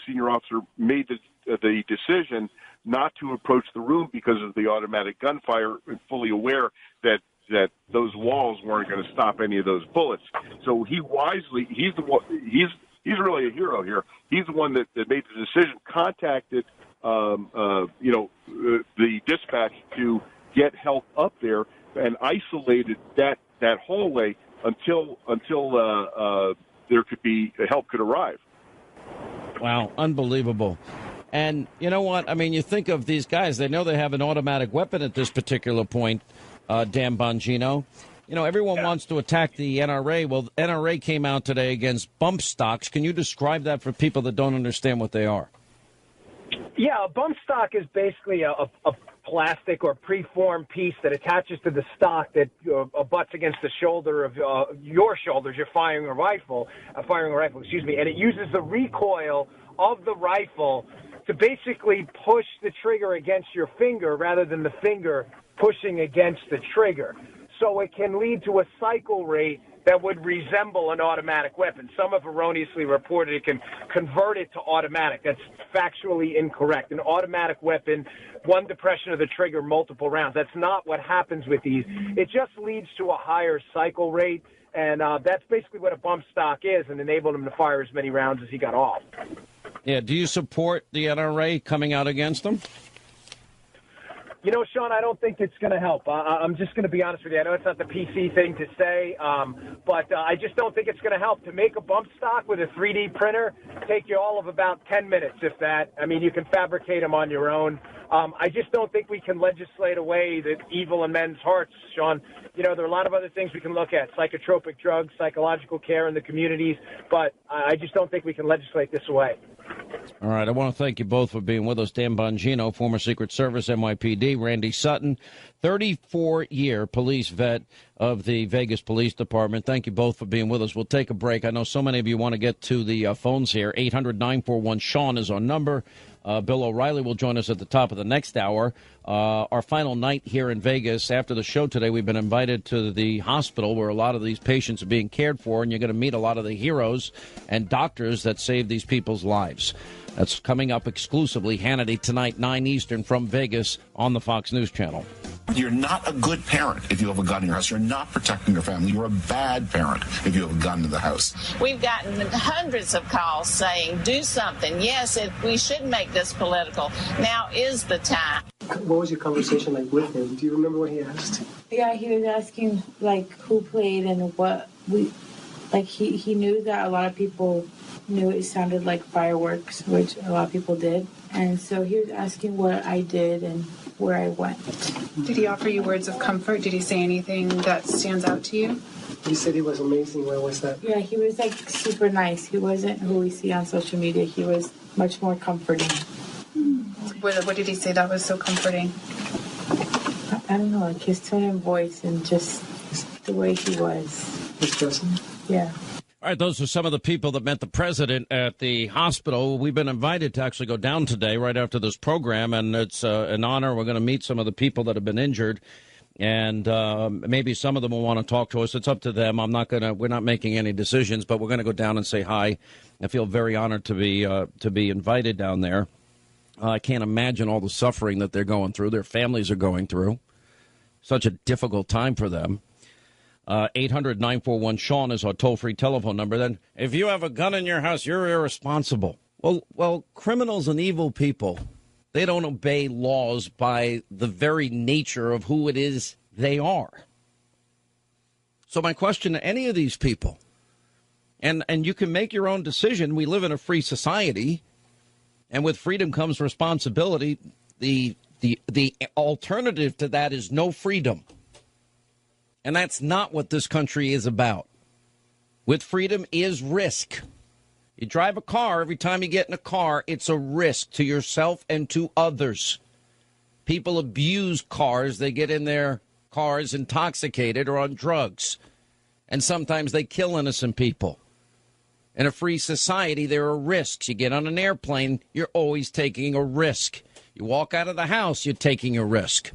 senior officer made the decision not to approach the room because of the automatic gunfire, fully aware that those walls weren't going to stop any of those bullets. So he's really a hero here. He's the one that made the decision, contacted the dispatch to get help up there and isolated that hallway until there could be help could arrive. Wow, unbelievable. And you know what? I mean, you think of these guys, they know they have an automatic weapon at this particular point, Dan Bongino. You know, everyone wants to attack the NRA. Well, the NRA came out today against bump stocks. Can you describe that for people that don't understand what they are? Yeah, a bump stock is basically a plastic or preformed piece that attaches to the stock that butts against the shoulder of your shoulders. You're firing a rifle, and it uses the recoil of the rifle to basically push the trigger against your finger rather than the finger pushing against the trigger. So it can lead to a cycle rate that would resemble an automatic weapon. Some have erroneously reported it can convert it to automatic. That's factually incorrect. An automatic weapon, one depression of the trigger, multiple rounds. That's not what happens with these. It just leads to a higher cycle rate, and that's basically what a bump stock is, and enabled him to fire as many rounds as he got off. Yeah, do you support the NRA coming out against them? You know, Sean, I don't think it's going to help. I'm just going to be honest with you. I know it's not the PC thing to say, but I just don't think it's going to help. To make a bump stock with a 3D printer take you all of about 10 minutes, if that. I mean, you can fabricate them on your own. I just don't think we can legislate away the evil in men's hearts, Sean. You know, there are a lot of other things we can look at, psychotropic drugs, psychological care in the communities, but I just don't think we can legislate this away. All right, I want to thank you both for being with us. Dan Bongino, former Secret Service, NYPD. Randy Sutton, 34-year police vet of the Vegas Police Department. Thank you both for being with us. We'll take a break. I know so many of you want to get to the phones here. 800-941-SEAN is our number. Bill O'Reilly will join us at the top of the next hour. Our final night here in Vegas. After the show today, we've been invited to the hospital where a lot of these patients are being cared for, and you're going to meet a lot of the heroes and doctors that save these people's lives. That's coming up exclusively. Hannity tonight, 9 Eastern from Vegas on the Fox News Channel. You're not a good parent if you have a gun in your house. You're not protecting your family. You're a bad parent if you have a gun in the house. We've gotten hundreds of calls saying, do something. Yes, we should make this political. Now is the time. What was your conversation like with him? Do you remember what he asked? Yeah, he was asking, like, who played and what we... Like, he knew that a lot of people knew it sounded like fireworks, which a lot of people did. And so he was asking what I did and where I went. Did he offer you words of comfort? Did he say anything that stands out to you? He said he was amazing. Where was that? Yeah, he was, like, super nice. He wasn't who we see on social media. He was much more comforting. What did he say that was so comforting? I don't know, like his tone and voice and just the way he was. His person? Yeah. All right, those are some of the people that met the president at the hospital. We've been invited to actually go down today right after this program, and it's an honor. We're going to meet some of the people that have been injured, and maybe some of them will want to talk to us. It's up to them. We're not making any decisions, but we're going to go down and say hi. I feel very honored to be invited down there. I can't imagine all the suffering that they're going through, their families are going through. Such a difficult time for them. 800-941-SEAN is our toll-free telephone number. Then, if you have a gun in your house, you're irresponsible. Well, criminals and evil people, they don't obey laws by the very nature of who it is they are. So my question to any of these people, and you can make your own decision. We live in a free society, and with freedom comes responsibility. The alternative to that is no freedom. And that's not what this country is about. With freedom is risk. You drive a car, every time you get in a car, it's a risk to yourself and to others. People abuse cars. They get in their cars intoxicated or on drugs. And sometimes they kill innocent people. In a free society, there are risks. You get on an airplane, you're always taking a risk. You walk out of the house, you're taking a risk.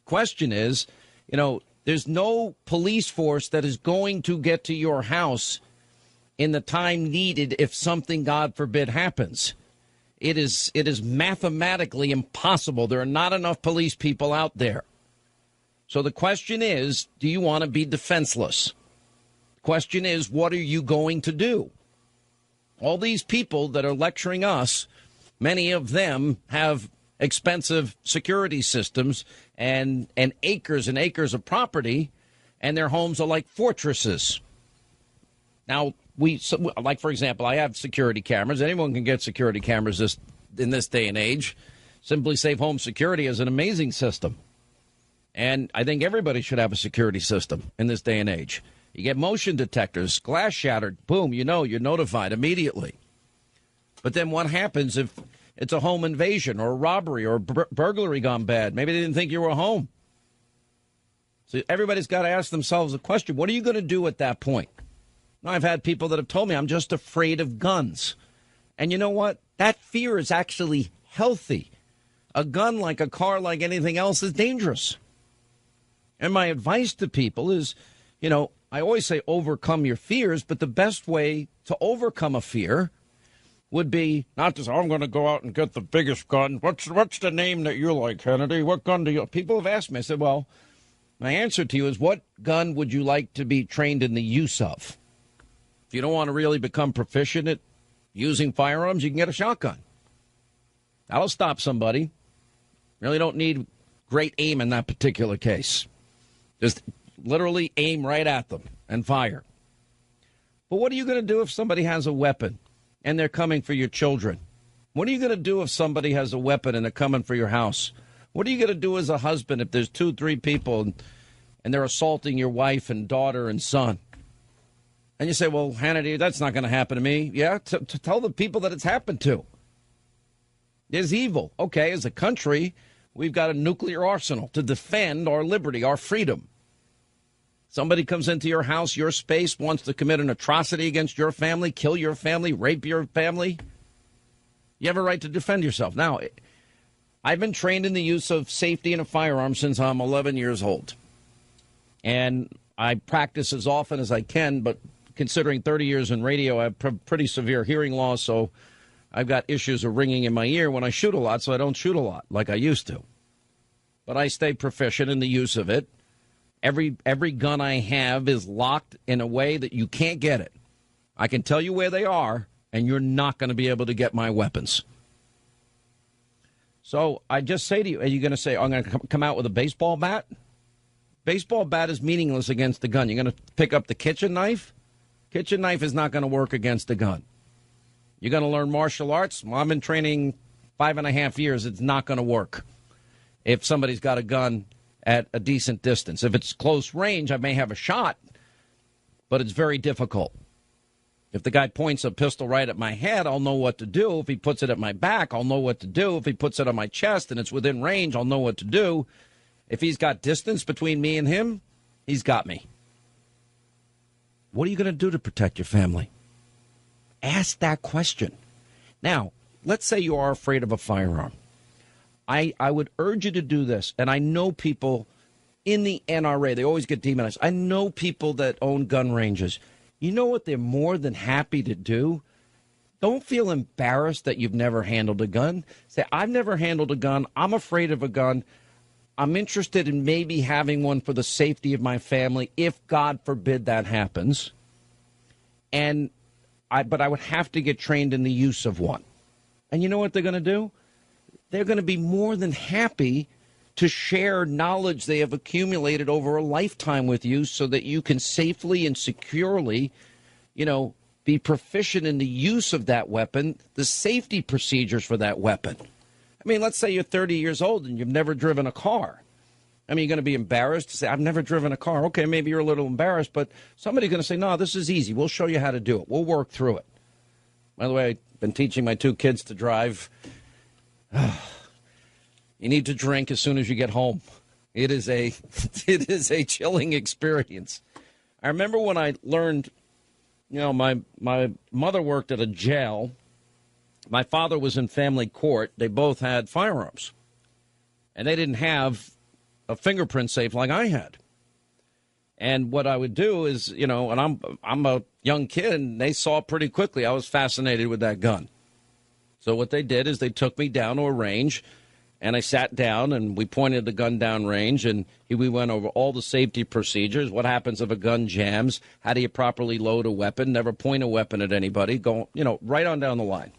Question is, there's no police force that is going to get to your house in the time needed if something, God forbid, happens. It is mathematically impossible. There are not enough police people out there. So the question is, do you want to be defenseless? The question is, what are you going to do? All these people that are lecturing us, many of them have expensive security systems and acres and acres of property, and their homes are like fortresses. Now, for example, I have security cameras. Anyone can get security cameras in this day and age. Simply Safe Home Security is an amazing system. And I think everybody should have a security system in this day and age. You get motion detectors, glass shattered, boom, you're notified immediately. But then what happens if it's a home invasion or a robbery or a burglary gone bad? Maybe they didn't think you were home. So everybody's got to ask themselves a question. What are you going to do at that point? Now, I've had people that have told me I'm just afraid of guns. And you know what? That fear is actually healthy. A gun, like a car, like anything else, is dangerous. And my advice to people is, I always say overcome your fears, but the best way to overcome a fear would be not to say, I'm going to go out and get the biggest gun. What's the name that you like, Hannity? What gun do you... People have asked me. I said, well, my answer to you is, what gun would you like to be trained in the use of? If you don't want to really become proficient at using firearms, you can get a shotgun. That'll stop somebody. Really don't need great aim in that particular case. Just literally aim right at them and fire. But what are you going to do if somebody has a weapon and they're coming for your children? What are you going to do if somebody has a weapon and they're coming for your house? What are you going to do as a husband if there's 2-3 people and they're assaulting your wife and daughter and son? And you say, well, Hannity, that's not going to happen to me. Yeah, to tell the people that it's happened to. There's evil. Okay, as a country, we've got a nuclear arsenal to defend our liberty, our freedom. Somebody comes into your house, your space, wants to commit an atrocity against your family, kill your family, rape your family. You have a right to defend yourself. Now, I've been trained in the use of safety in a firearm since I'm 11 years old. And I practice as often as I can, but considering 30 years in radio, I have pretty severe hearing loss, so I've got issues of ringing in my ear when I shoot a lot, so I don't shoot a lot like I used to. But I stay proficient in the use of it. Every gun I have is locked in a way that you can't get it. I can tell you where they are, and you're not going to be able to get my weapons. So I just say to you, are you going to say, I'm going to come out with a baseball bat? Baseball bat is meaningless against the gun. You're going to pick up the kitchen knife? Kitchen knife is not going to work against the gun. You're going to learn martial arts? Well, I've been training 5.5 years. It's not going to work if somebody's got a gun at a decent distance. If it's close range, I may have a shot, but it's very difficult. If the guy points a pistol right at my head, I'll know what to do. If he puts it at my back, I'll know what to do. If he puts it on my chest and it's within range, I'll know what to do. If he's got distance between me and him, he's got me. What are you going to do to protect your family? Ask that question. Now, let's say you are afraid of a firearm. I would urge you to do this, and I know people in the NRA, they always get demonized. I know people that own gun ranges. You know what they're more than happy to do? Don't feel embarrassed that you've never handled a gun. Say, I've never handled a gun. I'm afraid of a gun. I'm interested in maybe having one for the safety of my family, if God forbid that happens. But I would have to get trained in the use of one. And you know what they're going to do? They're going to be more than happy to share knowledge they have accumulated over a lifetime with you so that you can safely and securely, be proficient in the use of that weapon, the safety procedures for that weapon. I mean, let's say you're 30 years old and you've never driven a car. I mean, you're going to be embarrassed to say, I've never driven a car. Okay, maybe you're a little embarrassed, but somebody's going to say, no, this is easy. We'll show you how to do it. We'll work through it. By the way, I've been teaching my 2 kids to drive. You need to drink as soon as you get home. It is a chilling experience. I remember when I learned, my mother worked at a jail. My father was in family court. They both had firearms. And they didn't have a fingerprint safe like I had. And what I would do is, and I'm a young kid, and they saw pretty quickly I was fascinated with that gun. So what they did is they took me down to a range, and I sat down, and we pointed the gun down range, and we went over all the safety procedures. What happens if a gun jams? How do you properly load a weapon? Never point a weapon at anybody. Go, right on down the line.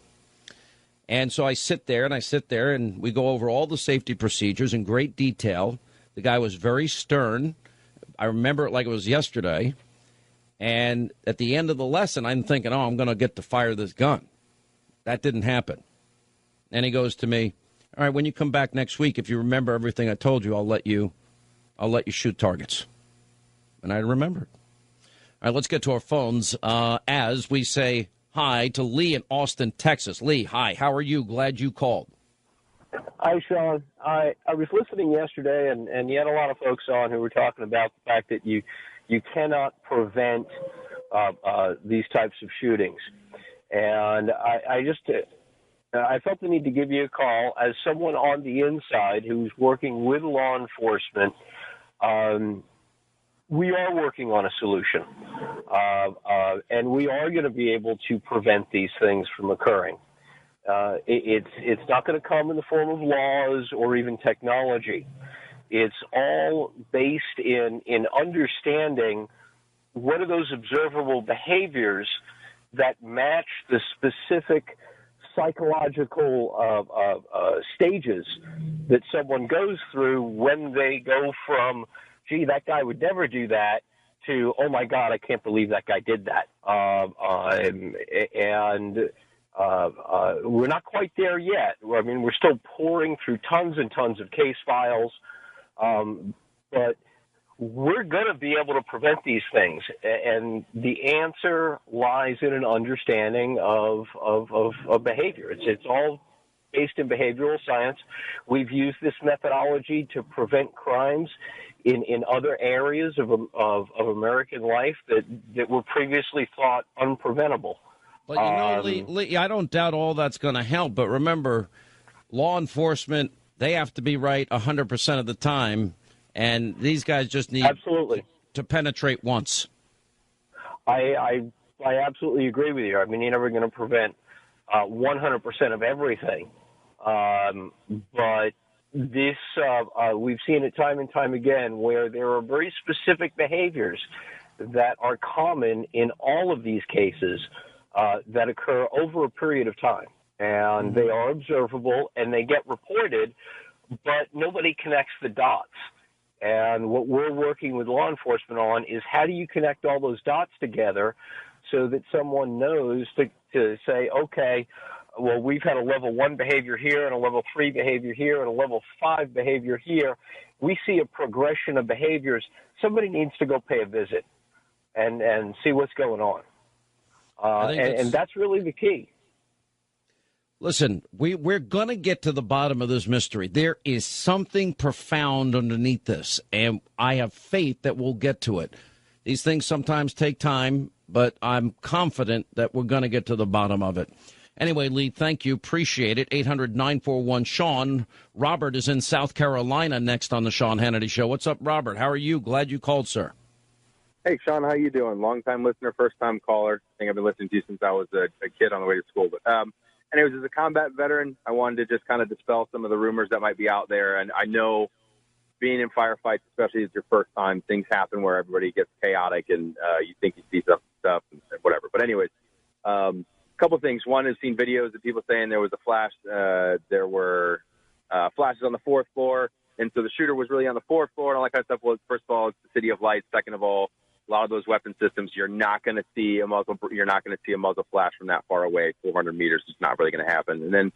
And so I sit there, and we go over all the safety procedures in great detail. The guy was very stern. I remember it like it was yesterday. And at the end of the lesson, I'm thinking, I'm going to get to fire this gun. That didn't happen. And he goes to me, all right, when you come back next week, if you remember everything I told you, I'll let you shoot targets. And I remembered. All right, let's get to our phones as we say hi to Lee in Austin, Texas. Lee, hi. How are you? Glad you called. Hi, Sean. I was listening yesterday, and you had a lot of folks on who were talking about the fact that you cannot prevent these types of shootings. And I felt the need to give you a call as someone on the inside who's working with law enforcement. We are working on a solution, and we are going to be able to prevent these things from occurring. It's not going to come in the form of laws or even technology. It's all based in understanding what are those observable behaviors that match the specific psychological stages that someone goes through when they go from, gee, that guy would never do that, to, oh, my God, I can't believe that guy did that. We're not quite there yet. I mean, we're still pouring through tons and tons of case files, but we're going to be able to prevent these things. And the answer lies in an understanding of behavior. It's all based in behavioral science. We've used this methodology to prevent crimes in other areas of American life that were previously thought unpreventable. But, Lee, I don't doubt all that's going to help. But remember, law enforcement, they have to be right 100% of the time. And these guys just need to penetrate once. I absolutely agree with you. I mean, you're never going to prevent 100% of everything. But this, we've seen it time and time again where there are very specific behaviors that are common in all of these cases that occur over a period of time. And they are observable and they get reported, but nobody connects the dots. And what we're working with law enforcement on is how do you connect all those dots together so that someone knows to say, okay, well, we've had a level 1 behavior here and a level 3 behavior here and a level 5 behavior here. We see a progression of behaviors. Somebody needs to go pay a visit and see what's going on. And that's really the key. Listen, we're going to get to the bottom of this mystery. There is something profound underneath this, and I have faith that we'll get to it. These things sometimes take time, but I'm confident that we're going to get to the bottom of it. Anyway, Lee, thank you. Appreciate it. 800-941-SEAN. Robert is in South Carolina next on the Sean Hannity Show. What's up, Robert? How are you? Glad you called, sir. Hey, Sean, how you doing? Long-time listener, first-time caller. I think I've been listening to you since I was a kid on the way to school. But anyways, as a combat veteran, I wanted to just kind of dispel some of the rumors that might be out there. And I know being in firefights, especially as your first time, things happen where everybody gets chaotic and you think you see stuff and whatever. But anyways, a couple of things. One is seen videos of people saying there was a flash. There were flashes on the 4th floor. And so the shooter was really on the fourth floor and all that kind of stuff. Well, first of all, it's the city of lights. Second of all, a lot of those weapon systems, you're not going to see a muzzle flash from that far away. 400 meters is not really going to happen. And then,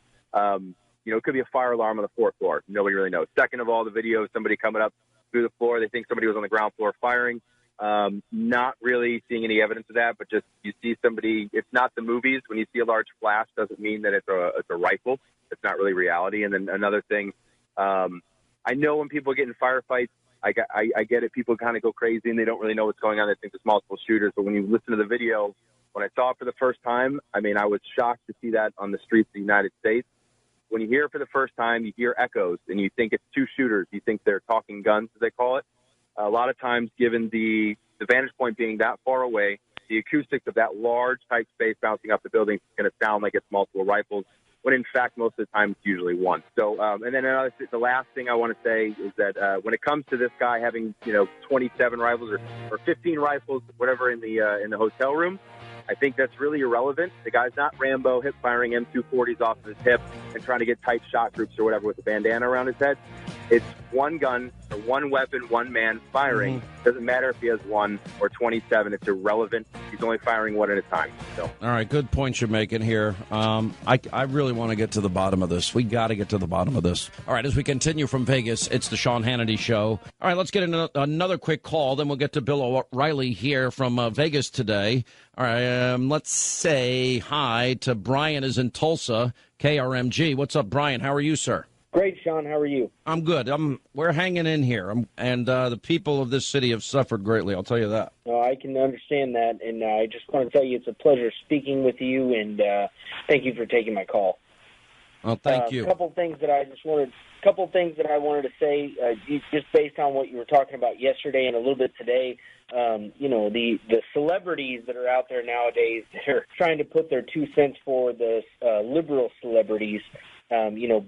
it could be a fire alarm on the fourth floor. Nobody really knows. Second of all, the video of somebody coming up through the floor. They think somebody was on the ground floor firing. Not really seeing any evidence of that, but just you see somebody. It's not the movies. When you see a large flash, doesn't mean that it's a rifle. It's not really reality. And then another thing, I know when people get in firefights, I get it. People kind of go crazy and they don't really know what's going on. They think there's multiple shooters. But when you listen to the video, when I saw it for the first time, I was shocked to see that on the streets of the United States. When you hear it for the first time, you hear echoes and you think it's two shooters. You think they're talking guns, as they call it. A lot of times, given the vantage point being that far away, the acoustics of that large, tight space bouncing off the building is going to sound like it's multiple rifles, when in fact, most of the time, it's usually one. So, and then the last thing I want to say is that when it comes to this guy having, 27 rifles or 15 rifles, whatever, in the hotel room, I think that's really irrelevant. The guy's not Rambo, hip firing M240s off of his hip and trying to get tight shot groups or whatever with a bandana around his head. It's one gun or one weapon, one man firing. Doesn't matter if he has 1 or 27. It's irrelevant. He's only firing one at a time. So. All right, good points you're making here. I really want to get to the bottom of this. We got to get to the bottom of this. All right, as we continue from Vegas, it's the Sean Hannity Show. All right, let's get another quick call. Then we'll get to Bill O'Reilly here from Vegas today. All right, let's say hi to Brian is in Tulsa, KRMG. What's up, Brian? How are you, sir? Great, Sean. How are you? I'm good. We're hanging in here, and the people of this city have suffered greatly. I'll tell you that. I can understand that, and I just want to tell you it's a pleasure speaking with you, and thank you for taking my call. Well, thank you. A couple things that I wanted to say, just based on what you were talking about yesterday and a little bit today. The celebrities that are out there nowadays, they're trying to put their 2 cents for the liberal celebrities.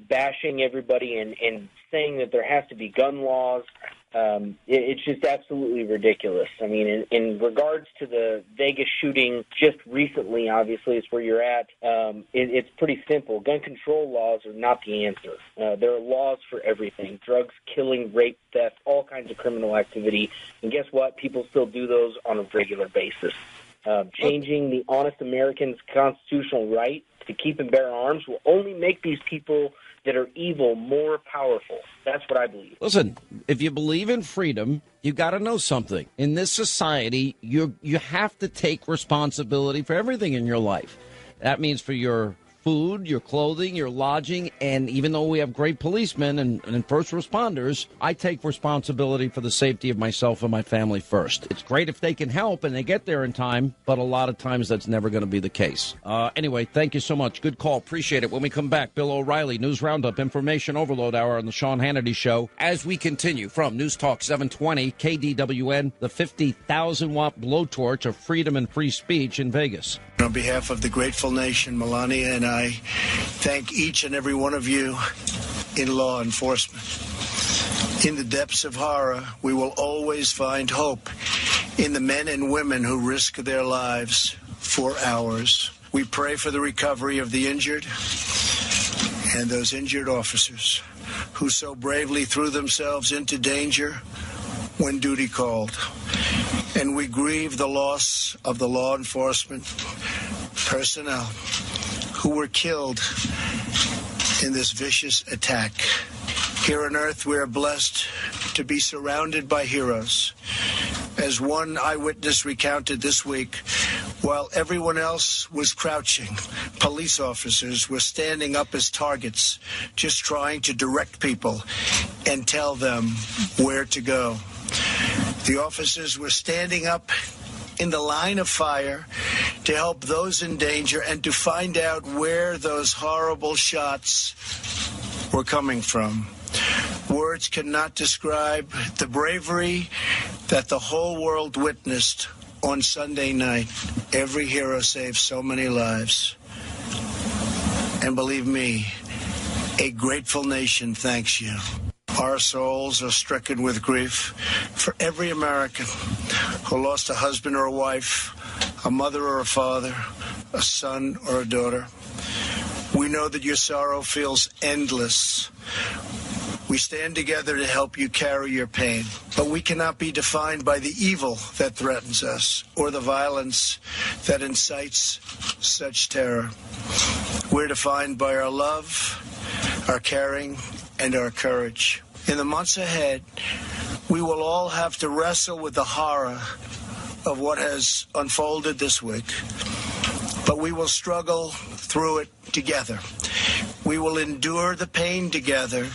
Bashing everybody and saying that there has to be gun laws. It's just absolutely ridiculous. In regards to the Vegas shooting just recently, obviously, it's where you're at. It's pretty simple. Gun control laws are not the answer. There are laws for everything. Drugs, killing, rape, theft, all kinds of criminal activity. And guess what? People still do those on a regular basis. Changing the honest American's constitutional right to keep and bear arms will only make these people that are evil more powerful. That's what I believe. Listen, if you believe in freedom, you got to know something. In this society, you have to take responsibility for everything in your life. That means for your food, your clothing, your lodging, and even though we have great policemen and first responders, I take responsibility for the safety of myself and my family first. It's great if they can help and they get there in time, but a lot of times that's never going to be the case. Anyway, thank you so much. Good call. Appreciate it. When we come back, Bill O'Reilly, News Roundup, Information Overload Hour on the Sean Hannity Show. As we continue from News Talk 720, KDWN, the 50,000-watt blowtorch of freedom and free speech in Vegas. On behalf of the grateful nation, Melania and I thank each and every one of you in law enforcement. In the depths of horror, we will always find hope in the men and women who risk their lives for ours. We pray for the recovery of the injured and those injured officers who so bravely threw themselves into danger when duty called. And we grieve the loss of the law enforcement personnel who were killed in this vicious attack. Here on Earth, we are blessed to be surrounded by heroes. As one eyewitness recounted this week, while everyone else was crouching, police officers were standing up as targets, just trying to direct people and tell them where to go. The officers were standing up in the line of fire to help those in danger and to find out where those horrible shots were coming from. Words cannot describe the bravery that the whole world witnessed on Sunday night. Every hero saved so many lives. And believe me, a grateful nation thanks you. Our souls are stricken with grief for every American who lost a husband or a wife, a mother or a father, a son or a daughter. We know that your sorrow feels endless. We stand together to help you carry your pain, but we cannot be defined by the evil that threatens us or the violence that incites such terror. We're defined by our love, our caring, and our courage. In the months ahead, we will all have to wrestle with the horror of what has unfolded this week, but we will struggle through it together. We will endure the pain together,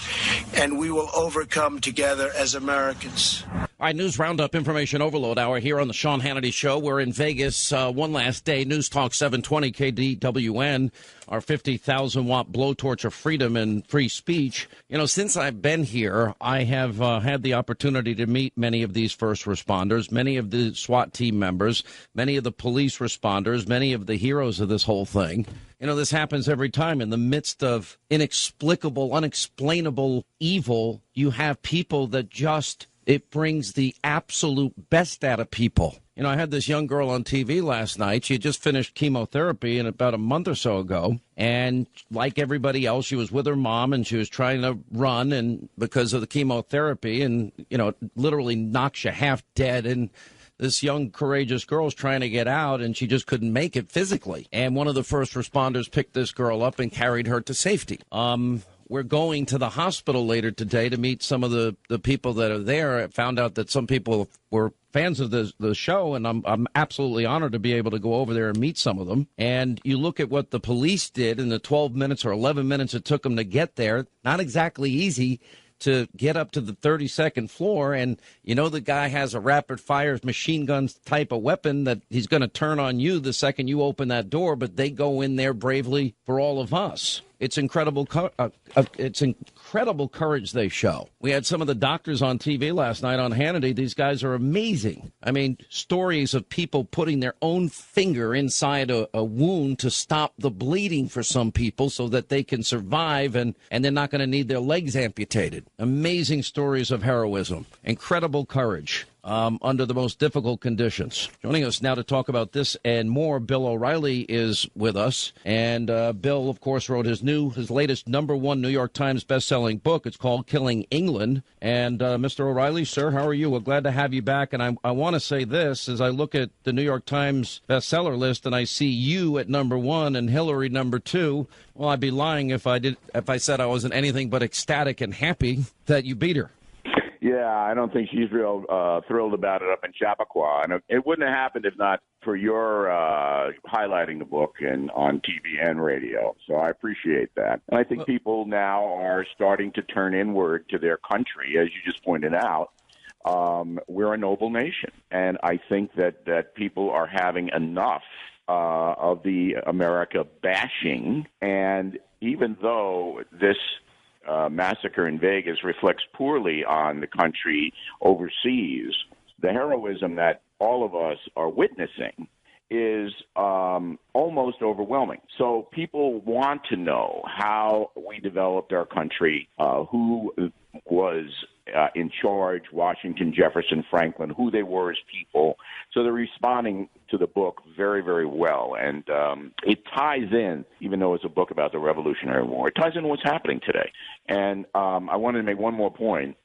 and we will overcome together as Americans. All right, News Roundup, Information Overload Hour here on the Sean Hannity Show. We're in Vegas one last day. News Talk 720 KDWN, our 50,000-watt blowtorch of freedom and free speech. You know, since I've been here, I have had the opportunity to meet many of these first responders, many of the SWAT team members, many of the police responders, many of the heroes of this whole thing. You know, this happens every time. In the midst of inexplicable, unexplainable evil, you have people that just... it brings the absolute best out of people. You know, I had this young girl on TV last night. She had just finished chemotherapy about a month or so ago. And like everybody else, she was with her mom and she was trying to run, and because of the chemotherapy, and, you know, it literally knocks you half dead. And this young, courageous girl's trying to get out, and she just couldn't make it physically. And one of the first responders picked this girl up and carried her to safety. We're going to the hospital later today to meet some of the people that are there. I found out that some people were fans of the show, and I'm absolutely honored to be able to go over there and meet some of them. And you look at what the police did in the 12 minutes or 11 minutes it took them to get there. Not exactly easy to get up to the 32nd floor, and you know the guy has a rapid-fire machine gun type of weapon that he's going to turn on you the second you open that door, but they go in there bravely for all of us. It's incredible courage they show. We had some of the doctors on TV last night on Hannity. These guys are amazing. I mean, stories of people putting their own finger inside a wound to stop the bleeding for some people so that they can survive and they're not going to need their legs amputated. Amazing stories of heroism. Incredible courage. Under the most difficult conditions. Joining us now to talk about this and more, Bill O'Reilly is with us. And Bill, of course, wrote his latest #1 New York Times best-selling book. It's called Killing England. And Mr. O'Reilly, sir, how are you? We're glad to have you back. And I want to say this, as I look at the New York Times bestseller list and I see you at #1 and Hillary #2, well, I'd be lying if I said I wasn't anything but ecstatic and happy that you beat her. Yeah, I don't think she's real thrilled about it up in Chappaqua. And it wouldn't have happened if not for your highlighting the book and on TV and radio. So I appreciate that. And I think people now are starting to turn inward to their country, as you just pointed out. We're a noble nation. And I think that people are having enough of the America bashing. And even though this massacre in Vegas reflects poorly on the country overseas, the heroism that all of us are witnessing is almost overwhelming. So people want to know how we developed our country, who was in charge, Washington, Jefferson, Franklin, who they were as people. So they're responding to the book very, very well. And it ties in, even though it's a book about the Revolutionary War, it ties into what's happening today. And I wanted to make one more point.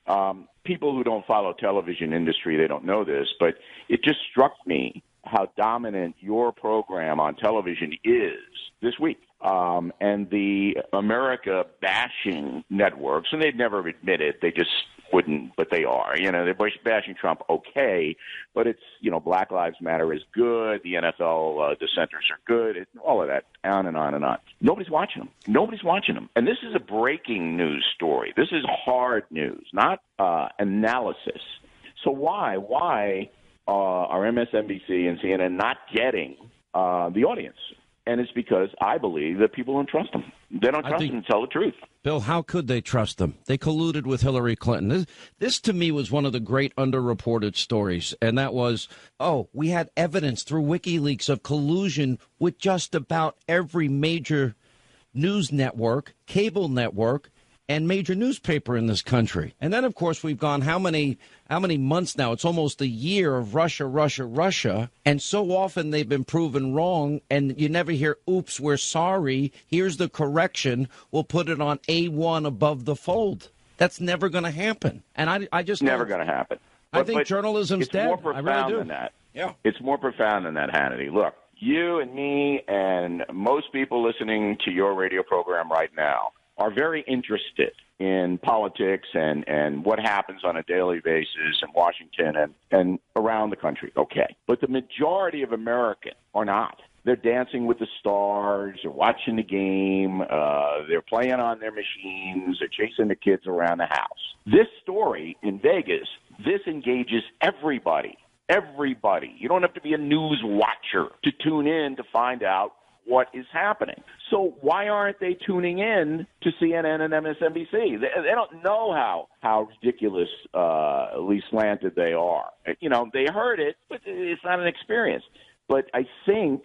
People who don't follow television industry, they don't know this, but it just struck me how dominant your program on television is this week. And the America bashing networks, and they'd never admit it, they just wouldn't, but they are. You know, they're bashing Trump, okay, but it's, you know, Black Lives Matter is good, the NFL dissenters are good, all of that, on and on and on. Nobody's watching them. Nobody's watching them. And this is a breaking news story. This is hard news, not analysis. So why are MSNBC and CNN not getting the audience? And it's because I believe that people don't trust them. They don't trust them to tell the truth. Bill, how could they trust them? They colluded with Hillary Clinton. This to me was one of the great underreported stories. And that was, we had evidence through WikiLeaks of collusion with just about every major news network, cable network, and major newspaper in this country. And then, of course, we've gone how many months now? It's almost a year of Russia. And so often they've been proven wrong. And you never hear, oops, we're sorry. Here's the correction. We'll put it on A1 above the fold. That's never going to happen. And I just never going to happen. I think journalism's dead. It's more profound than that. Yeah. It's more profound than that, Hannity. Look, you and me and most people listening to your radio program right now are very interested in politics and what happens on a daily basis in Washington and around the country. Okay. But the majority of Americans are not. They're dancing with the stars, they're watching the game, they're playing on their machines, they're chasing the kids around the house. This story in Vegas, this engages everybody. Everybody. You don't have to be a news watcher to tune in to find out what is happening. So why aren't they tuning in to CNN and MSNBC? They don't know how ridiculously slanted they are. You know, they heard it, but it's not an experience. But I think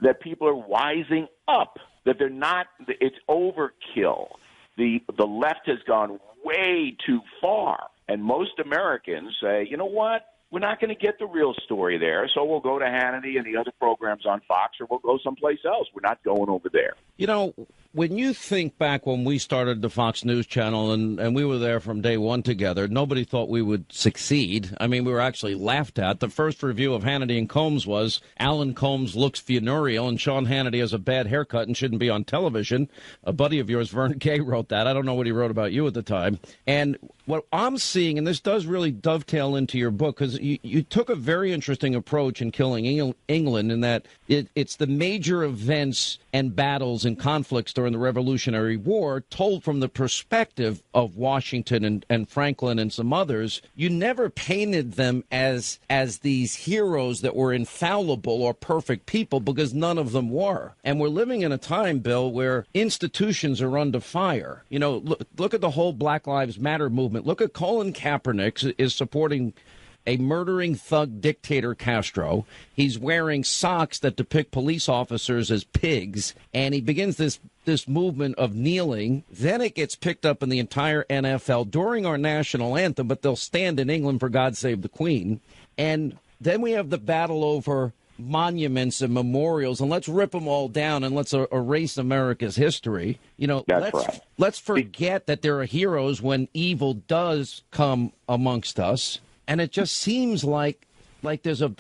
that people are wising up, that they're not, it's overkill. The left has gone way too far. And most Americans say, you know what? We're not going to get the real story there, so we'll go to Hannity and the other programs on Fox, or we'll go someplace else. We're not going over there. You know, when you think back when we started the Fox News Channel and we were there from day one together, nobody thought we would succeed. I mean, we were actually laughed at. The first review of Hannity and Combs was Alan Combs looks funereal and Sean Hannity has a bad haircut and shouldn't be on television. A buddy of yours, Vern Gay, wrote that. I don't know what he wrote about you at the time. And what I'm seeing, and this does really dovetail into your book, because you took a very interesting approach in Killing England in that it's the major events and battles and conflicts during the Revolutionary War told from the perspective of Washington and Franklin and some others. You never painted them as these heroes that were infallible or perfect people, because none of them were. And we're living in a time, Bill, where institutions are under fire. You know, look at the whole Black Lives Matter movement. Look at Colin Kaepernick is supporting a murdering thug dictator Castro. He's wearing socks that depict police officers as pigs, and he begins this movement of kneeling. Then it gets picked up in the entire NFL during our national anthem, but they'll stand in England for God Save the Queen. And then we have the battle over monuments and memorials, and let's rip them all down and let's erase America's history. You know, let's forget that there are heroes when evil does come amongst us. And it just seems like there's a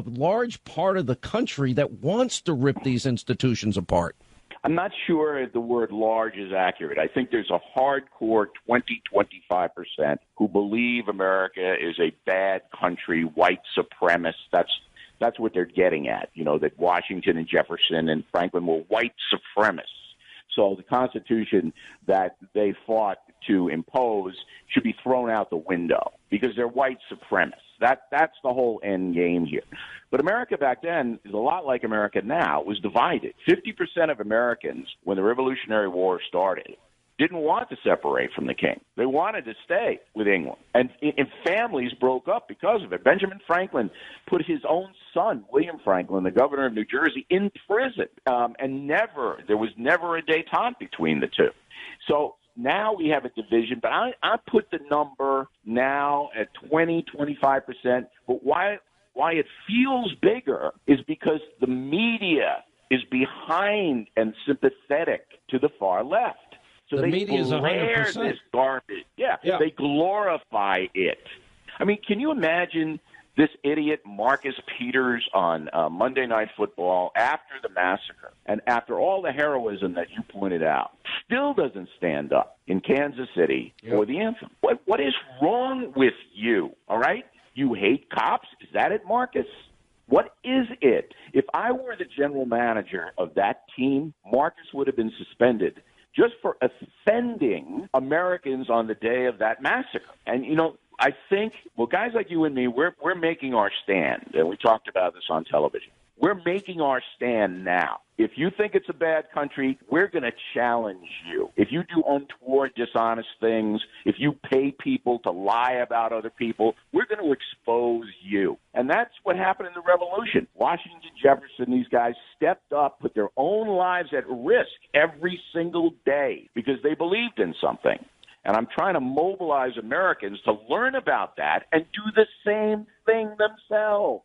large part of the country that wants to rip these institutions apart. I'm not sure the word large is accurate. I think there's a hardcore 20-25% who believe America is a bad country, white supremacist. That's what they're getting at, you know, that Washington and Jefferson and Franklin were white supremacists. So the Constitution that they fought to impose should be thrown out the window because they're white supremacists. That's the whole end game here. But America back then is a lot like America now. It was divided. 50% of Americans, when the Revolutionary War started, didn't want to separate from the king. They wanted to stay with England. And families broke up because of it. Benjamin Franklin put his own son, William Franklin, the governor of New Jersey, in prison. And there was never a détente between the two. So now we have a division, but I put the number now at 20-25%. But why it feels bigger is because the media is behind and sympathetic to the far left. So the media is 100%. This garbage. Yeah, they glorify it. I mean, can you imagine this idiot Marcus Peters on Monday Night Football after the massacre and after all the heroism that you pointed out, still doesn't stand up in Kansas City for the anthem? What is wrong with you, all right? You hate cops? Is that it, Marcus? What is it? If I were the general manager of that team, Marcus would have been suspended just for offending Americans on the day of that massacre. And, you know, I think, well, guys like you and me, we're making our stand, and we talked about this on television. We're making our stand now. If you think it's a bad country, we're going to challenge you. If you do untoward, dishonest things, if you pay people to lie about other people, we're going to expose you. And that's what happened in the Revolution. Washington, Jefferson, these guys stepped up, put their own lives at risk every single day because they believed in something. And I'm trying to mobilize Americans to learn about that and do the same thing themselves.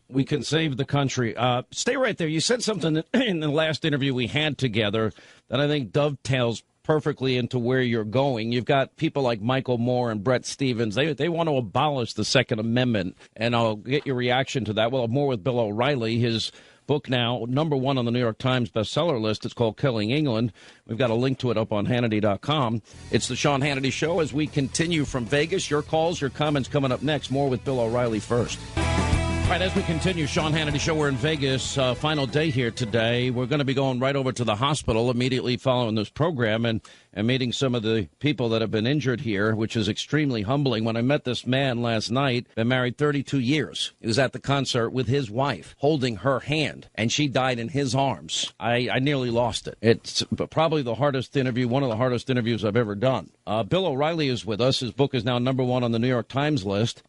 We can save the country. Stay right there. You said something in the last interview we had together that I think dovetails perfectly into where you're going. You've got people like Michael Moore and Brett Stevens. They want to abolish the Second Amendment, and I'll get your reaction to that. Well, more with Bill O'Reilly. His book now, #1 on the New York Times bestseller list. It's called Killing England. We've got a link to it up on Hannity.com. It's the Sean Hannity Show as we continue from Vegas. Your calls, your comments coming up next. More with Bill O'Reilly first. All right, as we continue, Sean Hannity Show, we're in Vegas, final day here today. We're going to be going right over to the hospital immediately following this program and meeting some of the people that have been injured here, which is extremely humbling. When I met this man last night, been married 32 years. He was at the concert with his wife, holding her hand, and she died in his arms. I nearly lost it. It's probably the hardest interview, one of the hardest interviews I've ever done. Bill O'Reilly is with us. His book is now #1 on the New York Times list.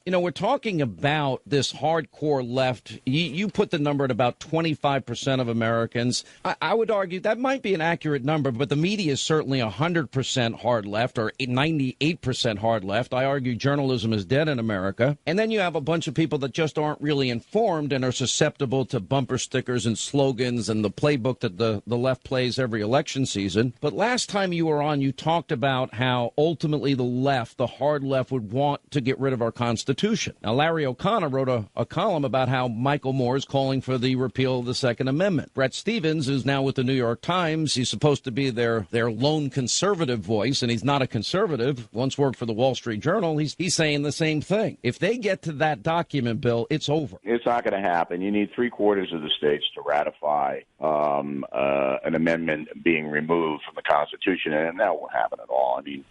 You know, we're talking about this hardcore left. You put the number at about 25% of Americans. I would argue that might be an accurate number, but the media is certainly 100% hard left or 98% hard left. I argue journalism is dead in America. And then you have a bunch of people that just aren't really informed and are susceptible to bumper stickers and slogans and the playbook that the left plays every election season. But last time you were on, you talked about how ultimately the left, the hard left, would want to get rid of our Constitution. Now, Larry O'Connor wrote a column about how Michael Moore is calling for the repeal of the Second Amendment. Brett Stevens is now with the New York Times. He's supposed to be their lone conservative voice, and he's not a conservative. Once worked for the Wall Street Journal. He's saying the same thing. If they get to that document, Bill, it's over. It's not going to happen. You need 3/4 of the states to ratify an amendment being removed from the Constitution, and that won't happen at all. I mean,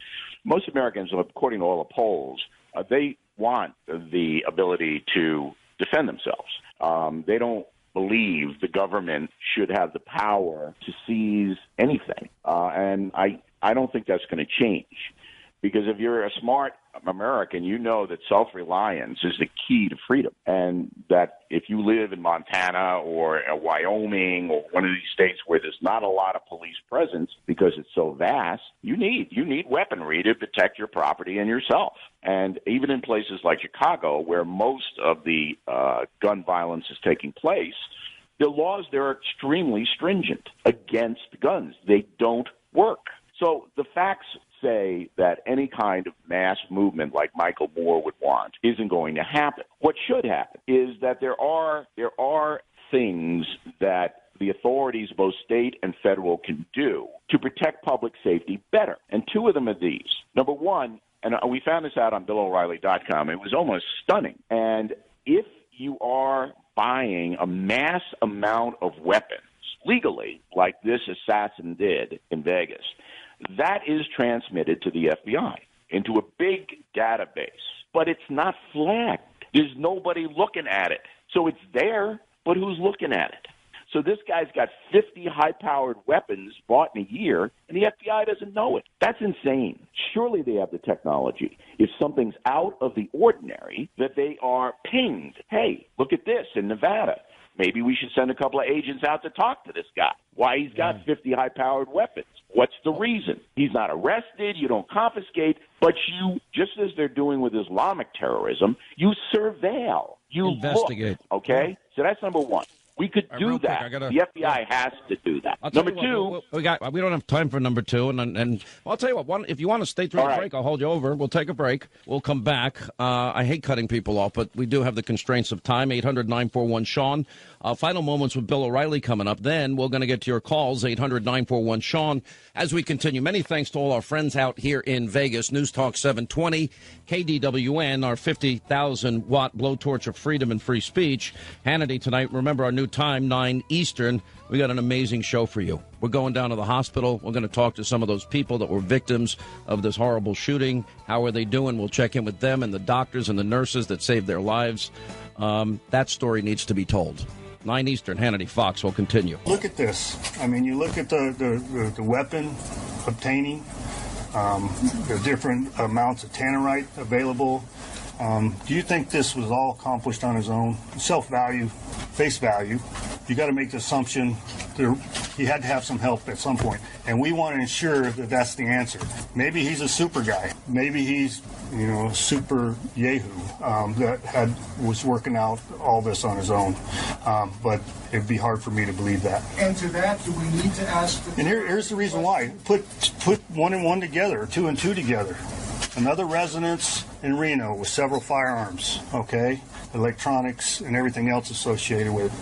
most Americans, according to all the polls, they want the ability to defend themselves. They don't believe the government should have the power to seize anything. And I don't think that's going to change. Because if you're a smart American, you know that self-reliance is the key to freedom. And that if you live in Montana or Wyoming or one of these states where there's not a lot of police presence because it's so vast, you need weaponry to protect your property and yourself. And even in places like Chicago, where most of the gun violence is taking place, the laws there are extremely stringent against guns. They don't work. So the facts say that any kind of mass movement like Michael Moore would want isn't going to happen. What should happen is that there are things that the authorities, both state and federal, can do to protect public safety better. And two of them are these. Number one, and we found this out on BillO'Reilly.com, it was almost stunning. And if you are buying a mass amount of weapons legally, like this assassin did in Vegas, that is transmitted to the FBI into a big database, but it's not flagged. There's nobody looking at it. So it's there, but who's looking at it? So this guy's got 50 high-powered weapons bought in a year, and the FBI doesn't know it. That's insane. Surely they have the technology. If something's out of the ordinary, that they are pinged. Hey, look at this in Nevada. Maybe we should send a couple of agents out to talk to this guy. Why he's got 50 high-powered weapons. What's the reason? He's not arrested. You don't confiscate. But you, just as they're doing with Islamic terrorism, you surveil. You investigate. Look, okay? So that's number one. We could do that. The FBI has to do that. Number two, we don't have time for number two, and I'll tell you what. If you want to stay through the break, I'll hold you over. We'll take a break. We'll come back. I hate cutting people off, but we do have the constraints of time. 800-941-SEAN. Final moments with Bill O'Reilly coming up. Then we're going to get to your calls. 800-941-SEAN. As we continue, many thanks to all our friends out here in Vegas. News Talk 720, KDWN, our 50,000-watt blowtorch of freedom and free speech. Hannity tonight. Remember our new time, 9 Eastern. We got an amazing show for you. We're going down to the hospital. We're going to talk to some of those people that were victims of this horrible shooting. How are they doing? We'll check in with them and the doctors and the nurses that saved their lives. That story needs to be told. 9 Eastern, Hannity, Fox will continue. Look at this. I mean, you look at the weapon obtaining, the different amounts of tannerite available. Do you think this was all accomplished on his own? Self-value, face value. You got to make the assumption he had to have some help at some point, and we want to ensure that that's the answer. Maybe he's a super guy. Maybe he's, a super Yahoo that was working out all this on his own. But it'd be hard for me to believe that. And to that, do we need to ask? And here's the reason why. Put one and one together, two and two together. Another residence in Reno with several firearms, okay? Electronics and everything else associated with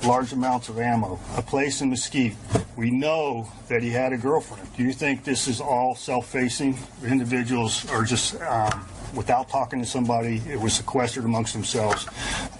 large amounts of ammo. A place in Mesquite. We know that he had a girlfriend. Do you think this is all self-facing? Individuals are just, without talking to somebody, it was sequestered amongst themselves.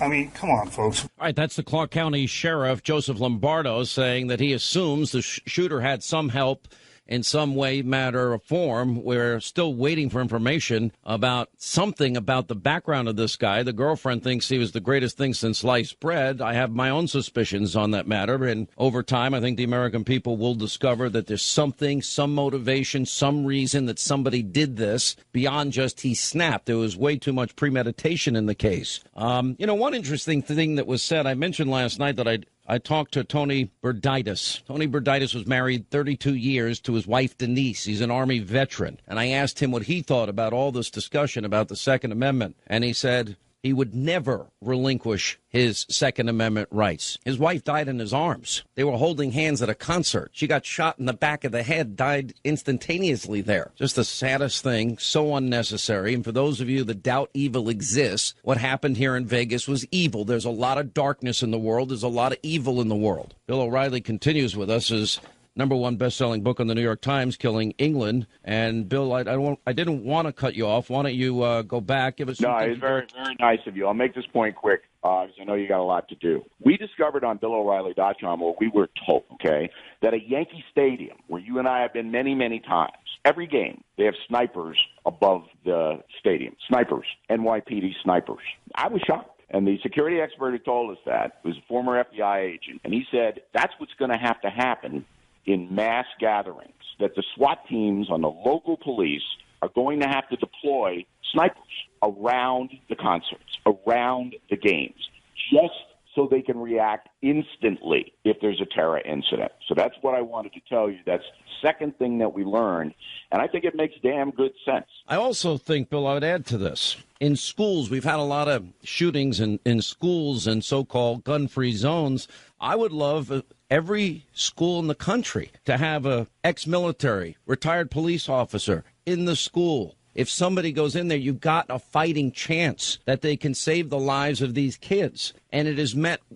I mean, come on, folks. All right, that's the Clark County Sheriff, Joseph Lombardo, saying that he assumes the shooter had some help in some way, matter, or form. We're still waiting for information about something about the background of this guy. The girlfriend thinks he was the greatest thing since sliced bread. I have my own suspicions on that matter. And over time, I think the American people will discover that there's something, some motivation, some reason that somebody did this beyond just he snapped. There was way too much premeditation in the case. One interesting thing that was said, I mentioned last night that I talked to Tony Berditis. Tony Berditis was married 32 years to his wife, Denise. He's an Army veteran. And I asked him what he thought about all this discussion about the Second Amendment. And he said he would never relinquish his Second Amendment rights. His wife died in his arms. They were holding hands at a concert. She got shot in the back of the head, died instantaneously there. Just the saddest thing, so unnecessary. And for those of you that doubt evil exists, what happened here in Vegas was evil. There's a lot of darkness in the world. There's a lot of evil in the world. Bill O'Reilly continues with us as #1 best-selling book on the New York Times, Killing England. And, Bill, I didn't want to cut you off. Why don't you go back? Give us. No, it's very, very nice of you. I'll make this point quick because I know you got a lot to do. We discovered on BillO'Reilly.com, or we were told, okay, that at Yankee Stadium, where you and I have been many, many times, every game they have snipers above the stadium. Snipers, NYPD snipers. I was shocked. And the security expert who told us that was a former FBI agent. And he said that's what's going to happen in mass gatherings, that the SWAT teams on the local police are going to have to deploy snipers around the concerts, around the games, just so they can react instantly if there's a terror incident. So that's what I wanted to tell you. That's the second thing that we learned, and I think it makes damn good sense. I also think, Bill, I would add to this. In schools, we've had a lot of shootings in schools and so-called gun-free zones. I would love every school in the country to have a ex-military, retired police officer in the school. If somebody goes in there, you've got a fighting chance that they can save the lives of these kids. And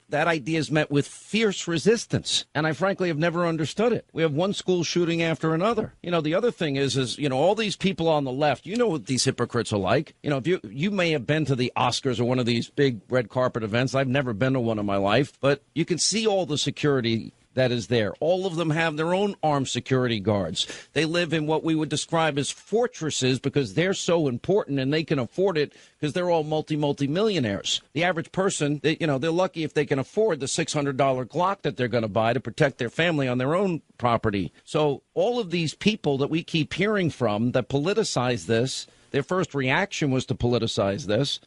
that idea is met with fierce resistance. And I frankly have never understood it. We have one school shooting after another. The other thing is all these people on the left, what these hypocrites are like. If you may have been to the Oscars or one of these big red carpet events. I've never been to one in my life, but you can see all the security that is there. All of them have their own armed security guards. They live in what we would describe as fortresses because they're so important and they can afford it because they're all multi-millionaires. The average person, they're lucky if they can afford the $600 Glock that they're going to buy to protect their family on their own property. So all of these people that we keep hearing from that politicize this, their first reaction was to politicize this.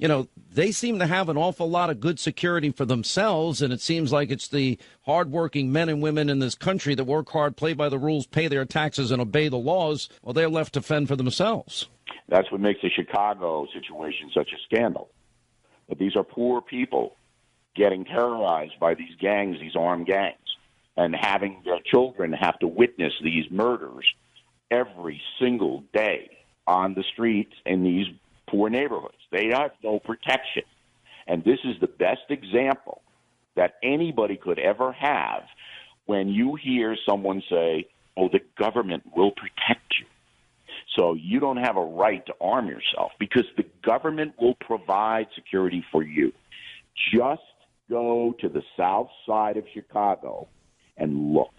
They seem to have an awful lot of good security for themselves, and it seems like it's the hardworking men and women in this country that work hard, play by the rules, pay their taxes, and obey the laws. Well, they're left to fend for themselves. That's what makes the Chicago situation such a scandal. That these are poor people getting terrorized by these gangs, these armed gangs, and having their children have to witness these murders every single day on the streets in these poor neighborhoods. They have no protection. And this is the best example that anybody could ever have when you hear someone say, oh, the government will protect you. So you don't have a right to arm yourself because the government will provide security for you. Just go to the south side of Chicago and look.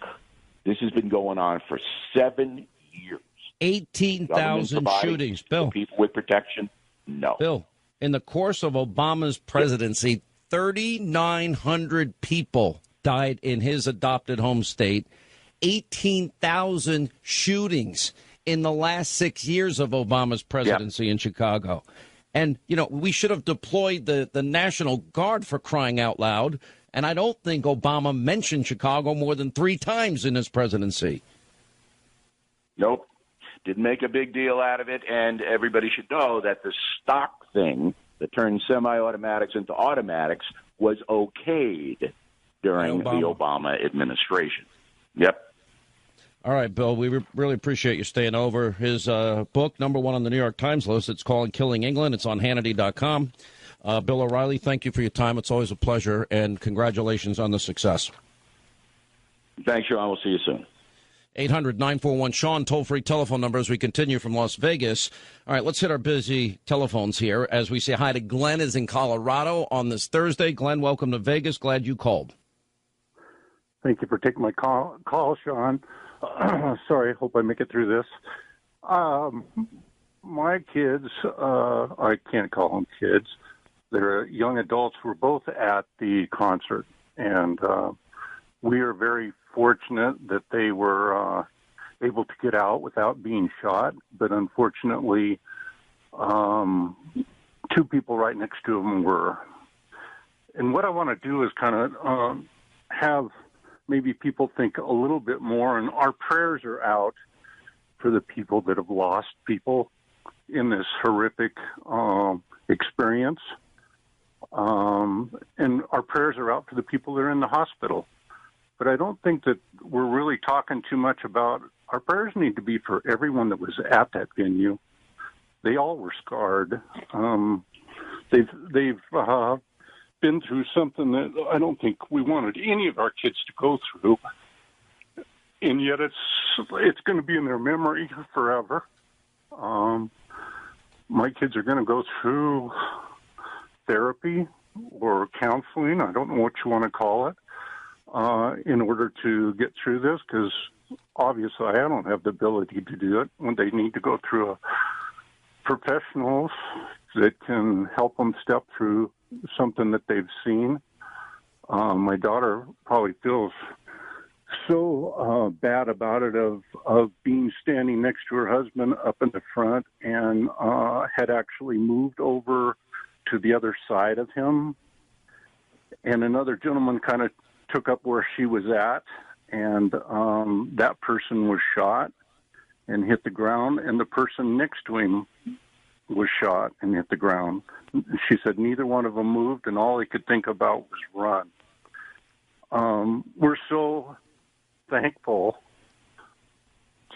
This has been going on for 7 years. 18,000 shootings, Bill. People with protection? No. Bill, in the course of Obama's presidency, 3,900 people died in his adopted home state. 18,000 shootings in the last 6 years of Obama's presidency in Chicago. And, we should have deployed the National Guard for crying out loud. And I don't think Obama mentioned Chicago more than 3 times in his presidency. Nope. Didn't make a big deal out of it. And everybody should know that the stock thing that turned semi-automatics into automatics was okayed during the Obama administration. Yep. All right, Bill, we really appreciate you staying over. His book, #1 on the New York Times list, it's called Killing England. It's on Hannity.com. Bill O'Reilly, thank you for your time. It's always a pleasure, and congratulations on the success. Thanks, Sean. We'll see you soon. 800-941-SEAN, toll-free telephone number as we continue from Las Vegas. All right, let's hit our busy telephones here as we say hi to Glenn is in Colorado on this Thursday. Glenn, welcome to Vegas. Glad you called. Thank you for taking my call, Sean. Sorry, hope I make it through this. My kids, I can't call them kids. They're young adults. Were both at the concert, and we are very fortunate that they were able to get out without being shot. But unfortunately, 2 people right next to them were. And what I want to do is kind of have maybe people think a little bit more, and our prayers are out for the people that have lost people in this horrific experience. And our prayers are out for the people that are in the hospital. But I don't think that we're really talking too much about, our prayers need to be for everyone that was at that venue. They all were scarred. They've been through something that I don't think we wanted any of our kids to go through. And yet it's going to be in their memory forever. My kids are going to go through therapy or counseling, I don't know what you want to call it, in order to get through this, because obviously I don't have the ability to do it. When they need to go through professionals that can help them step through something that they've seen. My daughter probably feels so bad about it of being standing next to her husband up in the front and had actually moved over to the other side of him. And another gentleman kind of took up where she was at, and that person was shot and hit the ground, and the person next to him was shot and hit the ground. She said neither one of them moved, and all they could think about was run. We're so thankful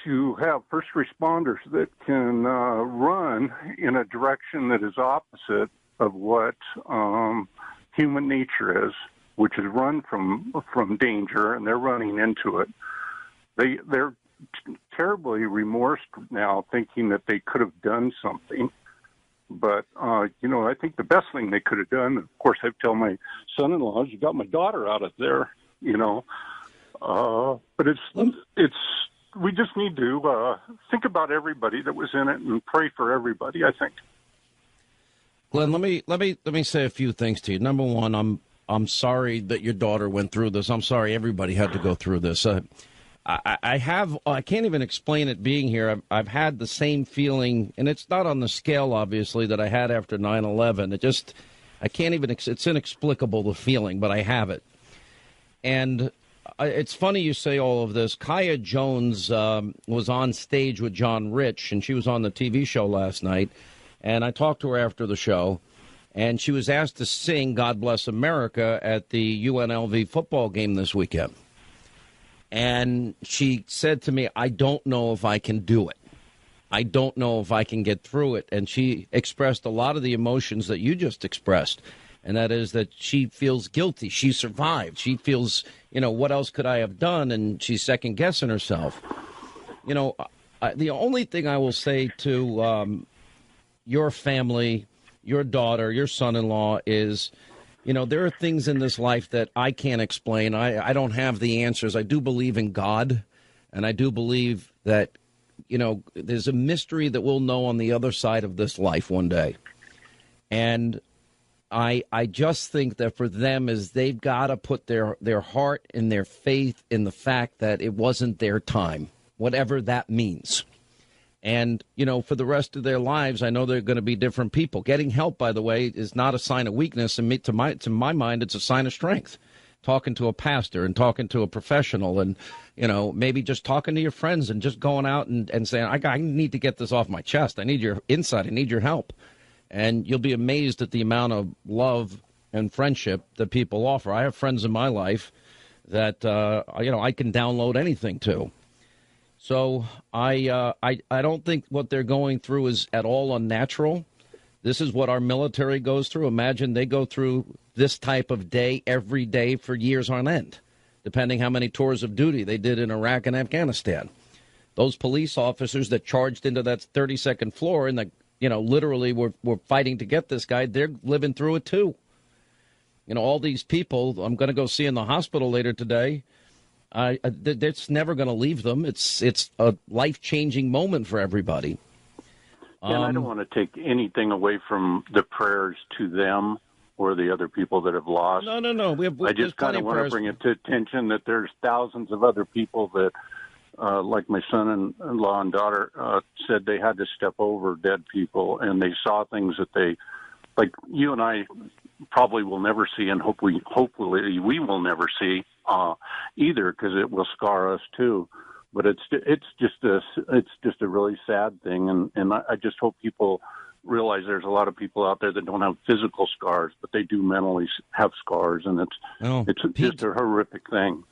to have first responders that can run in a direction that is opposite of what human nature is, which is run from danger, and they're running into it. They're terribly remorsed now, thinking that they could have done something. But, I think the best thing they could have done, of course, I tell my son-in-law, is you got my daughter out of there, But it's we just need to think about everybody that was in it and pray for everybody, I think. Glenn, let me say a few things to you. Number one, I'm sorry that your daughter went through this. I'm sorry everybody had to go through this. I can't even explain it being here. I've had the same feeling, and it's not on the scale, obviously, that I had after 9/11. I can't even, it's inexplicable, the feeling, but I have it. And it's funny you say all of this. Kaya Jones was on stage with John Rich, and she was on the TV show last night. And I talked to her after the show, and she was asked to sing God Bless America at the UNLV football game this weekend. And she said to me, I don't know if I can do it. I don't know if I can get through it. And she expressed a lot of the emotions that you just expressed. And that is that she feels guilty. She survived. She feels, what else could I have done? And she's second guessing herself. The only thing I will say to your family, your daughter, your son-in-law is, there are things in this life that I can't explain. I don't have the answers. I do believe in God, and I do believe that, there's a mystery that we'll know on the other side of this life one day. And I just think that for them is they've got to put their heart and their faith in the fact that it wasn't their time, whatever that means. And, for the rest of their lives, I know they're going to be different people. Getting help, by the way, is not a sign of weakness. And to my mind, it's a sign of strength. talking to a pastor and talking to a professional and, maybe just talking to your friends and just going out and saying, I need to get this off my chest. I need your insight. I need your help. And you'll be amazed at the amount of love and friendship that people offer. I have friends in my life that, I can download anything to. So I don't think what they're going through is at all unnatural. This is what our military goes through. Imagine they go through this type of day every day for years on end, depending how many tours of duty they did in Iraq and Afghanistan. Those police officers that charged into that 32nd floor and that, literally were fighting to get this guy, they're living through it too. All these people I'm going to go see in the hospital later today, it's never going to leave them. It's a life-changing moment for everybody. And I don't want to take anything away from the prayers to them or the other people that have lost. No. I just kind of want to bring it to attention that there's thousands of other people that, like my son-in-law and daughter, said they had to step over dead people, and they saw things that they, like you and I probably will never see, and hopefully we will never see either, because it will scar us too. But it's just a really sad thing, and I just hope people realize there's a lot of people out there that don't have physical scars, but they do mentally have scars, and it's just a horrific thing.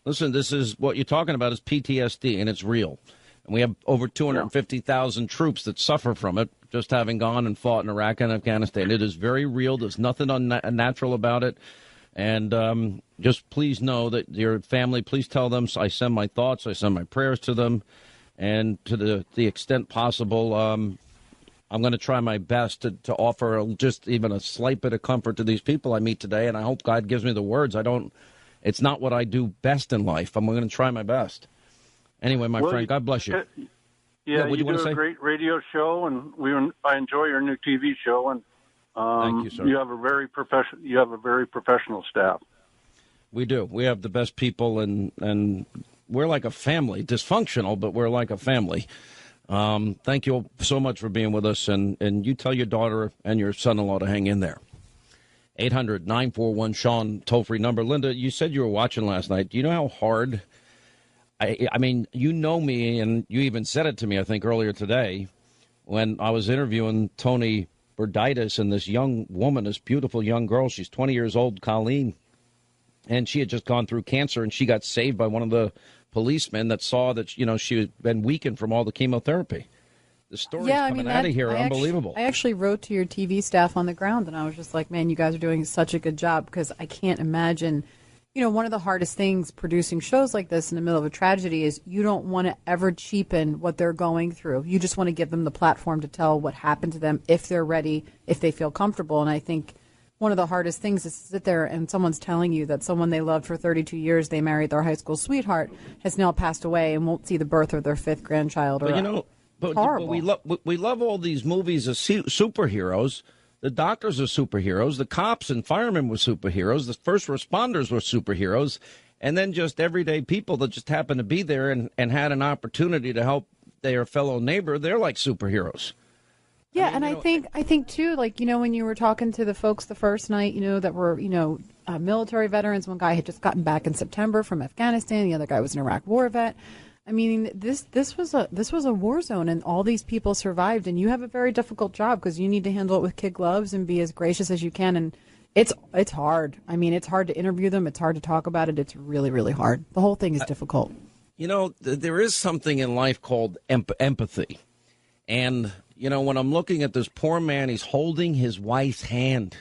Listen, this is what you're talking about is PTSD, and it's real. And we have over 250,000 troops that suffer from it, just having gone and fought in Iraq and Afghanistan. It is very real. There's nothing unnatural about it. And just please know that your family, please tell them I send my thoughts, I send my prayers to them. And to the extent possible, I'm going to try my best to offer just even a slight bit of comfort to these people I meet today. And I hope God gives me the words. It's not what I do best in life. I'm going to try my best. Anyway, my friend, God bless you. Yeah, you do a great radio show, and I enjoy your new TV show, and thank you, sir. You have a very professional staff. We do. We have the best people, and we're like a family. Dysfunctional, but we're like a family. Thank you so much for being with us, and you tell your daughter and your son-in-law to hang in there. 800-941-SEAN, toll-free number. Linda, you said you were watching last night. Do you know how hard... I mean, you know me, and you even said it to me, I think, earlier today, when I was interviewing Tony Berdaitis and this young woman, this beautiful young girl. She's 20 years old, Colleen, and she had just gone through cancer, and she got saved by one of the policemen that saw that, she had been weakened from all the chemotherapy. The stories coming out of here are unbelievable. I actually wrote to your TV staff on the ground, and I was just like, man, you guys are doing such a good job, because I can't imagine... one of the hardest things producing shows like this in the middle of a tragedy is you don't want to ever cheapen what they're going through. You just want to give them the platform to tell what happened to them if they're ready, if they feel comfortable. And I think one of the hardest things is to sit there and someone's telling you that someone they loved for 32 years, they married their high school sweetheart, has now passed away and won't see the birth of their fifth grandchild. But we love all these movies of superheroes. The doctors are superheroes. The cops and firemen were superheroes. The first responders were superheroes. And then just everyday people that just happened to be there and had an opportunity to help their fellow neighbor, they're like superheroes. Yeah, I think too, when you were talking to the folks the first night, that were, military veterans. One guy had just gotten back in September from Afghanistan. The other guy was an Iraq war vet. I mean, this was a war zone, and all these people survived. And you have a very difficult job because you need to handle it with kid gloves and be as gracious as you can. And it's hard. I mean, it's hard to interview them. It's hard to talk about it. It's really, really hard. The whole thing is difficult. There is something in life called empathy. And, when I'm looking at this poor man, he's holding his wife's hand,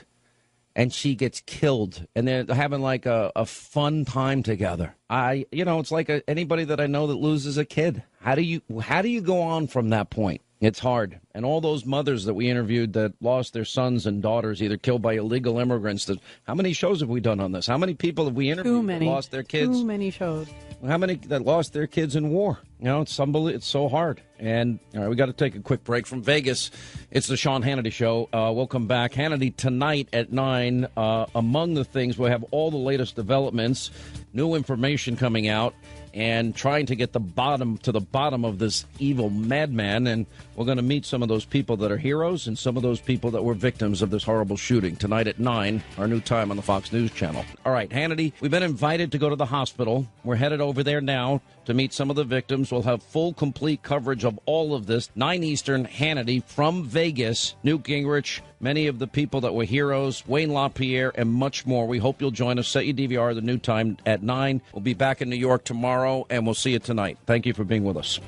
and she gets killed, and they're having like a fun time together. It's like anybody that I know that loses a kid. How do you go on from that point? It's hard. And all those mothers that we interviewed that lost their sons and daughters, either killed by illegal immigrants. How many shows have we done on this? How many people have we interviewed that lost their kids? Too many shows. How many that lost their kids in war? It's unbelievable. It's so hard. And all right, we got to take a quick break from Vegas. It's the Sean Hannity Show. We'll come back. Hannity tonight at 9. Among the things, we'll have all the latest developments, new information coming out. and trying to get to the bottom of this evil madman. And we're going to meet some of those people that are heroes and some of those people that were victims of this horrible shooting tonight at 9, our new time on the Fox News Channel. All right, Hannity, we've been invited to go to the hospital. We're headed over there now to meet some of the victims. We'll have full, complete coverage of all of this. 9 Eastern, Hannity from Vegas, Newt Gingrich, many of the people that were heroes, Wayne LaPierre, and much more. We hope you'll join us. Set your DVR, the new time at 9. We'll be back in New York tomorrow, and we'll see you tonight. Thank you for being with us.